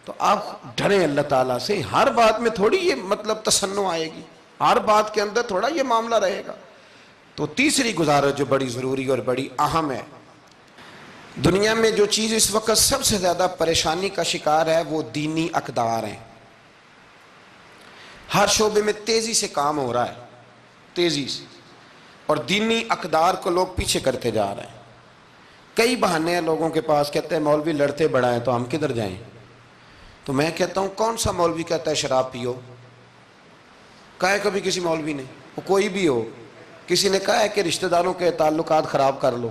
تو آپ ڈریں اللہ تعالیٰ سے، ہر بات میں تھوڑی یہ مطلب تسنع آئے گی، ہر بات کے اندر تھوڑا یہ معاملہ رہے گا۔ تو تیسری گزارش جو بڑی ضروری اور بڑی اہم ہے، دنیا میں جو چیز اس وقت سب سے زیادہ پریشانی کا شکار ہے وہ دینی اقدار ہیں۔ ہر شعبے میں تیزی سے کام ہو رہا ہے، تیزی سے، اور دینی اقدار کو لوگ پیچھے کرتے جا رہے ہیں۔ کئی بہانے ہیں لوگوں کے پاس، کہتے ہیں مولوی لڑتے بڑا ہیں تو ہم کدھر جائیں۔ تو تو میں کہتا ہوں کون سا مولوی کہتا ہے شراب پیو؟ کہا ہے کبھی کسی مولوی نے؟ وہ کوئی بھی ہو، کسی نے کہا ہے کہ رشتہ داروں کے تعلقات خراب کر لو؟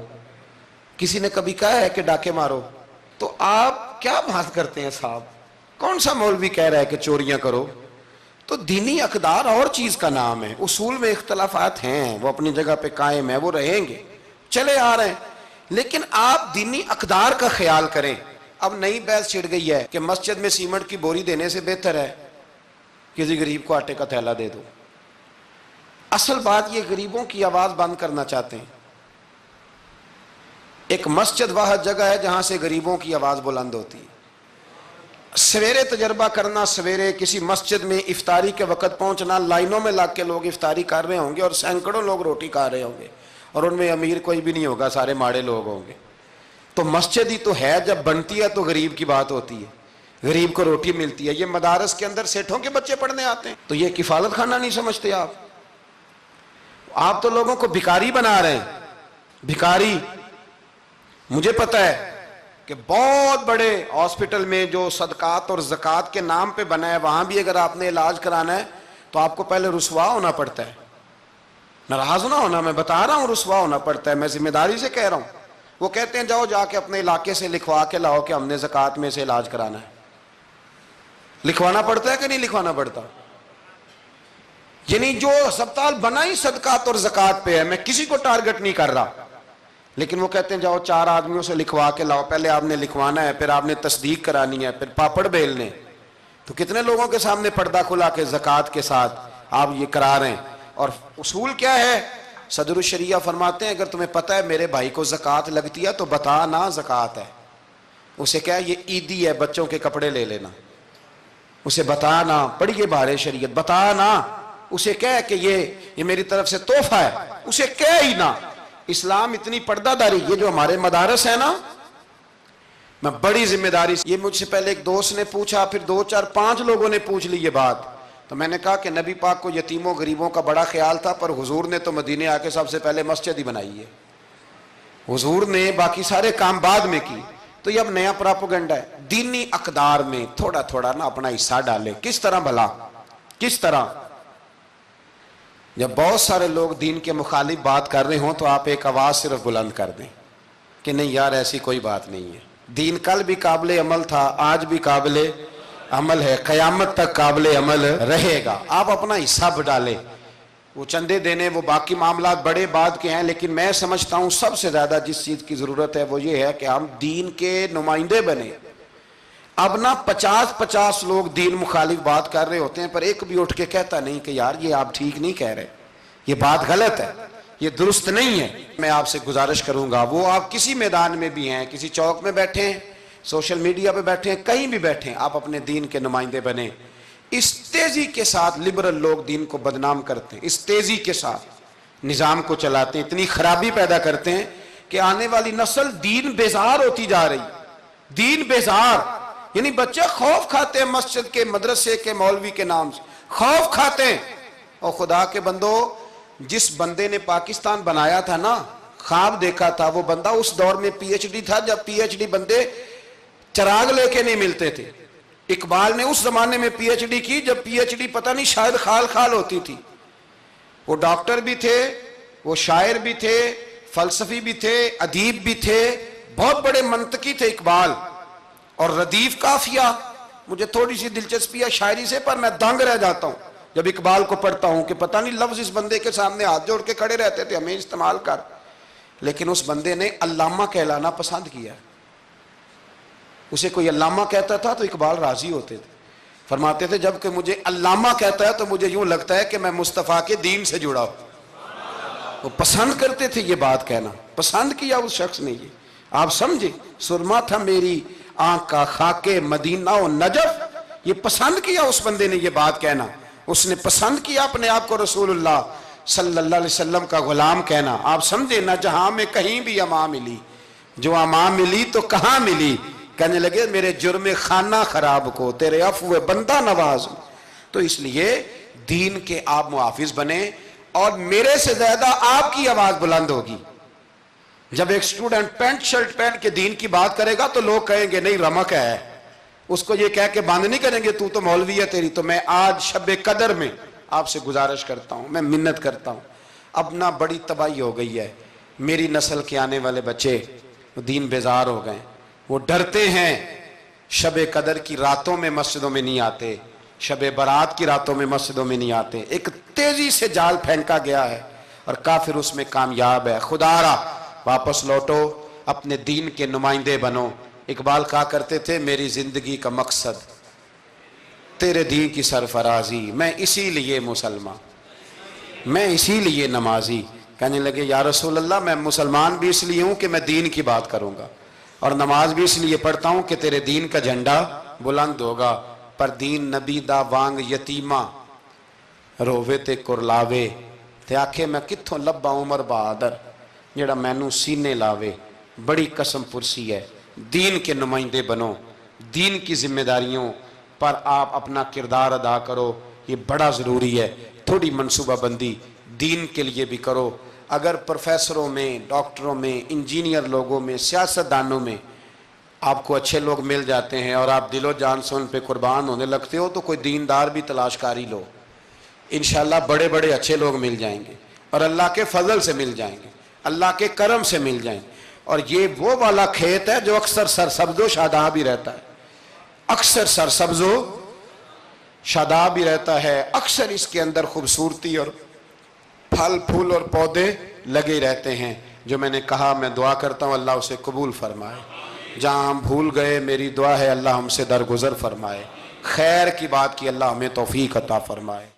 کسی نے کبھی کہا ہے کہ ڈاکے مارو؟ تو آپ کیا بات کرتے ہیں صاحب؟ کون سا مولوی کہہ رہا ہے کہ چوریاں کرو؟ تو دینی اقدار اور چیز کا نام ہے، اصول میں اختلافات ہیں، وہ اپنی جگہ پہ قائم ہے، وہ رہیں گے، چلے آ رہے ہیں، لیکن آپ دینی اقدار کا خیال کریں۔ اب نئی بحث چھڑ گئی ہے کہ مسجد میں سیمنٹ کی بوری دینے سے بہتر ہے کسی غریب کو آٹے کا تھیلا دے دو۔ اصل بات یہ غریبوں کی آواز بند کرنا چاہتے ہیں۔ ایک مسجد واحد جگہ ہے جہاں سے غریبوں کی آواز بلند ہوتی ہے۔ سویرے تجربہ کرنا، سویرے کسی مسجد میں افطاری کے وقت پہنچنا، لائنوں میں لگ کے لوگ افطاری کر رہے ہوں گے اور سینکڑوں لوگ روٹی کھا رہے ہوں گے، اور ان میں امیر کوئی بھی نہیں ہوگا، سارے ماڑے لوگ ہوں گے۔ تو مسجد ہی تو ہے، جب بنتی ہے تو غریب کی بات ہوتی ہے، غریب کو روٹی ملتی ہے۔ یہ مدارس کے اندر سیٹھوں کے بچے پڑھنے آتے ہیں، تو یہ کفالت خانہ نہیں سمجھتے آپ تو لوگوں کو بھکاری بنا رہے ہیں، بھکاری۔ مجھے پتہ ہے کہ بہت بڑے ہاسپٹل میں جو صدقات اور زکوٰۃ کے نام پہ بنا ہے، وہاں بھی اگر آپ نے علاج کرانا ہے تو آپ کو پہلے رسوا ہونا پڑتا ہے۔ ناراض نہ ہونا، میں بتا رہا ہوں رسوا ہونا پڑتا ہے، میں ذمہ داری سے کہہ رہا ہوں۔ وہ کہتے ہیں جاؤ جا کے اپنے علاقے سے لکھوا کے لاؤ کہ ہم نے زکوٰۃ میں سے علاج کرانا ہے۔ لکھوانا پڑتا ہے کہ نہیں لکھوانا پڑتا؟ یعنی جو ہسپتال بنا ہی صدقات اور زکوٰۃ پہ ہے، میں کسی کو ٹارگٹ نہیں کر رہا، لیکن وہ کہتے ہیں جاؤ 4 آدمیوں سے لکھوا کے لاؤ۔ پہلے آپ نے لکھوانا ہے، پھر آپ نے تصدیق کرانی ہے، پھر پاپڑ بیلنے۔ تو کتنے لوگوں کے سامنے پردہ کھلا کے زکوٰۃ کے ساتھ آپ یہ کرا رہے ہیں۔ اور اصول کیا ہے؟ صدر الشریعہ فرماتے ہیں اگر تمہیں پتہ ہے میرے بھائی کو زکوٰۃ لگتی ہے تو بتا نا زکوٰۃ ہے، اسے کیا یہ عیدی ہے، بچوں کے کپڑے لے لینا، اسے بتا نا، پڑھیے بارے شریعت، بتا نا، اسے کہہ کہ یہ میری طرف سے تحفہ ہے، اسے کہہ ہی نا۔ اسلام اتنی پردہ داری، یہ جو ہمارے مدارس ہیں نا، میں بڑی ذمہ داری سے، یہ مجھ سے پہلے ایک دوست نے پوچھا، پھر 2 4 5 لوگوں نے پوچھ لی یہ بات، تو میں نے کہا کہ نبی پاک کو یتیموں غریبوں کا بڑا خیال تھا، پر حضور نے تو مدینے آ کے سب سے پہلے مسجد ہی بنائی ہے، حضور نے باقی سارے کام بعد میں کی۔ تو یہ اب نیا پراپوگنڈا ہے۔ دینی اقدار میں تھوڑا تھوڑا نا اپنا حصہ ڈالیں۔ کس طرح بھلا؟ کس طرح؟ جب بہت سارے لوگ دین کے مخالف بات کر رہے ہوں تو آپ ایک آواز صرف بلند کر دیں کہ نہیں یار ایسی کوئی بات نہیں ہے، دین کل بھی قابل عمل تھا، آج بھی قابل عمل ہے، قیامت تک قابل عمل رہے گا۔ آپ اپنا حصہ ڈالیں۔ وہ چندے دینے، وہ باقی معاملات بڑے بعد کے ہیں، لیکن میں سمجھتا ہوں سب سے زیادہ جس چیز کی ضرورت ہے وہ یہ ہے کہ ہم دین کے نمائندے بنیں۔ اب نہ 50 لوگ دین مخالف بات کر رہے ہوتے ہیں، پر ایک بھی اٹھ کے کہتا نہیں کہ یار یہ آپ ٹھیک نہیں کہہ رہے، یہ بات غلط ہے، یہ درست نہیں ہے۔ میں آپ سے گزارش کروں گا، وہ آپ کسی میدان میں بھی ہیں، کسی چوک میں بیٹھے ہیں، سوشل میڈیا پہ بیٹھے ہیں، کہیں بھی بیٹھے ہیں، آپ اپنے دین کے نمائندے بنیں۔ اس تیزی کے ساتھ لبرل لوگ دین کو بدنام کرتے ہیں، اس تیزی کے ساتھ نظام کو چلاتے ہیں، اتنی خرابی پیدا کرتے ہیں کہ آنے والی نسل دین بیزار ہوتی جا رہی، دین بیزار، یعنی بچے خوف کھاتے ہیں مسجد کے، مدرسے کے، مولوی کے نام سے خوف کھاتے ہیں۔ اور خدا کے بندو، جس بندے نے پاکستان بنایا تھا نا، خواب دیکھا تھا، وہ بندہ اس دور میں پی ایچ ڈی تھا جب پی ایچ ڈی بندے چراغ لے کے نہیں ملتے تھے۔ اقبال نے اس زمانے میں پی ایچ ڈی کی جب پی ایچ ڈی پتہ نہیں شاید خال خال ہوتی تھی۔ وہ ڈاکٹر بھی تھے، وہ شاعر بھی تھے، فلسفی بھی تھے، ادیب بھی تھے، بہت بڑے منطقی تھے اقبال۔ اور ردیف قافیہ، مجھے تھوڑی سی دلچسپی ہے شاعری سے، پر میں دنگ رہ جاتا ہوں جب اقبال کو پڑھتا ہوں کہ پتہ نہیں لفظ اس بندے کے سامنے ہاتھ جوڑ کے کھڑے رہتے تھے ہمیں استعمال کر، لیکن اس بندے نے علامہ کہلانا پسند کیا۔ اسے کوئی علامہ کہتا تھا تو اقبال راضی ہوتے تھے، فرماتے تھے جب کہ مجھے علامہ کہتا ہے تو مجھے یوں لگتا ہے کہ میں مصطفیٰ کے دین سے جڑا ہوں۔ وہ پسند کرتے تھے یہ بات کہنا، پسند کیا اس شخص نے۔ یہ آپ سمجھے، سرما تھا میری آنکھ کا خاک مدینہ و نجف، یہ پسند کیا اس بندے نے یہ بات کہنا۔ اس نے پسند کیا اپنے آپ کو رسول اللہ صلی اللہ علیہ وسلم کا غلام کہنا۔ آپ سمجھے، نہ جہاں میں کہیں بھی اما ملی، جو اما ملی تو کہاں ملی، کہنے لگے میرے جرم خانہ خراب کو تیرے عفو بندہ نواز۔ تو اس لیے دین کے آپ محافظ بنیں، اور میرے سے زیادہ آپ کی آواز بلند ہوگی۔ جب ایک اسٹوڈنٹ پینٹ شرٹ پہن کے دین کی بات کرے گا تو لوگ کہیں گے نہیں رمق ہے، اس کو یہ کہہ کے بند نہیں کریں گے تو تو مولوی ہے تیری. تو میں آج شب قدر میں آپ سے گزارش کرتا ہوں, میں منت کرتا ہوں. اب نہ بڑی تباہی ہو گئی ہے, میری نسل کے آنے والے بچے دین بیزار ہو گئے, وہ ڈرتے ہیں, شب قدر کی راتوں میں مسجدوں میں نہیں آتے, شب برات کی راتوں میں مسجدوں میں نہیں آتے. ایک تیزی سے جال پھینکا گیا ہے اور کافر اس میں کامیاب ہے. خدا را واپس لوٹو, اپنے دین کے نمائندے بنو. اقبال کہا کرتے تھے میری زندگی کا مقصد تیرے دین کی سرفرازی, میں اسی لیے مسلمان, میں اسی لیے نمازی. کہنے لگے یا رسول اللہ میں مسلمان بھی اس لیے ہوں کہ میں دین کی بات کروں گا, اور نماز بھی اس لیے پڑھتا ہوں کہ تیرے دین کا جھنڈا بلند ہوگا. پر دین نبی دا وانگ یتیمہ رووے تے کرلاوے, تے آکھے میں کتھوں لبا عمر بہادر جڑا مینوں سینے لاوے. بڑی قسم پرسی ہے, دین کے نمائندے بنو, دین کی ذمہ داریوں پر آپ اپنا کردار ادا کرو, یہ بڑا ضروری ہے. تھوڑی منصوبہ بندی دین کے لیے بھی کرو. اگر پروفیسروں میں, ڈاکٹروں میں, انجینئر لوگوں میں, سیاستدانوں میں آپ کو اچھے لوگ مل جاتے ہیں اور آپ دل و جان سے ان پہ قربان ہونے لگتے ہو, تو کوئی دیندار بھی تلاش کاری لو, انشاءاللہ بڑے بڑے اچھے لوگ مل جائیں گے, اور اللہ کے فضل سے مل جائیں گے, اللہ کے کرم سے مل جائیں گے. اور یہ وہ والا کھیت ہے جو اکثر سرسبز و شاداب ہی رہتا ہے, اکثر سرسبز و شاداب ہی رہتا ہے, اکثر اس کے اندر خوبصورتی اور پھل پھول اور پودے لگے رہتے ہیں. جو میں نے کہا میں دعا کرتا ہوں اللہ اسے قبول فرمائے. جہاں ہم بھول گئے میری دعا ہے اللہ ہم سے درگزر فرمائے. خیر کی بات کی اللہ ہمیں توفیق عطا فرمائے.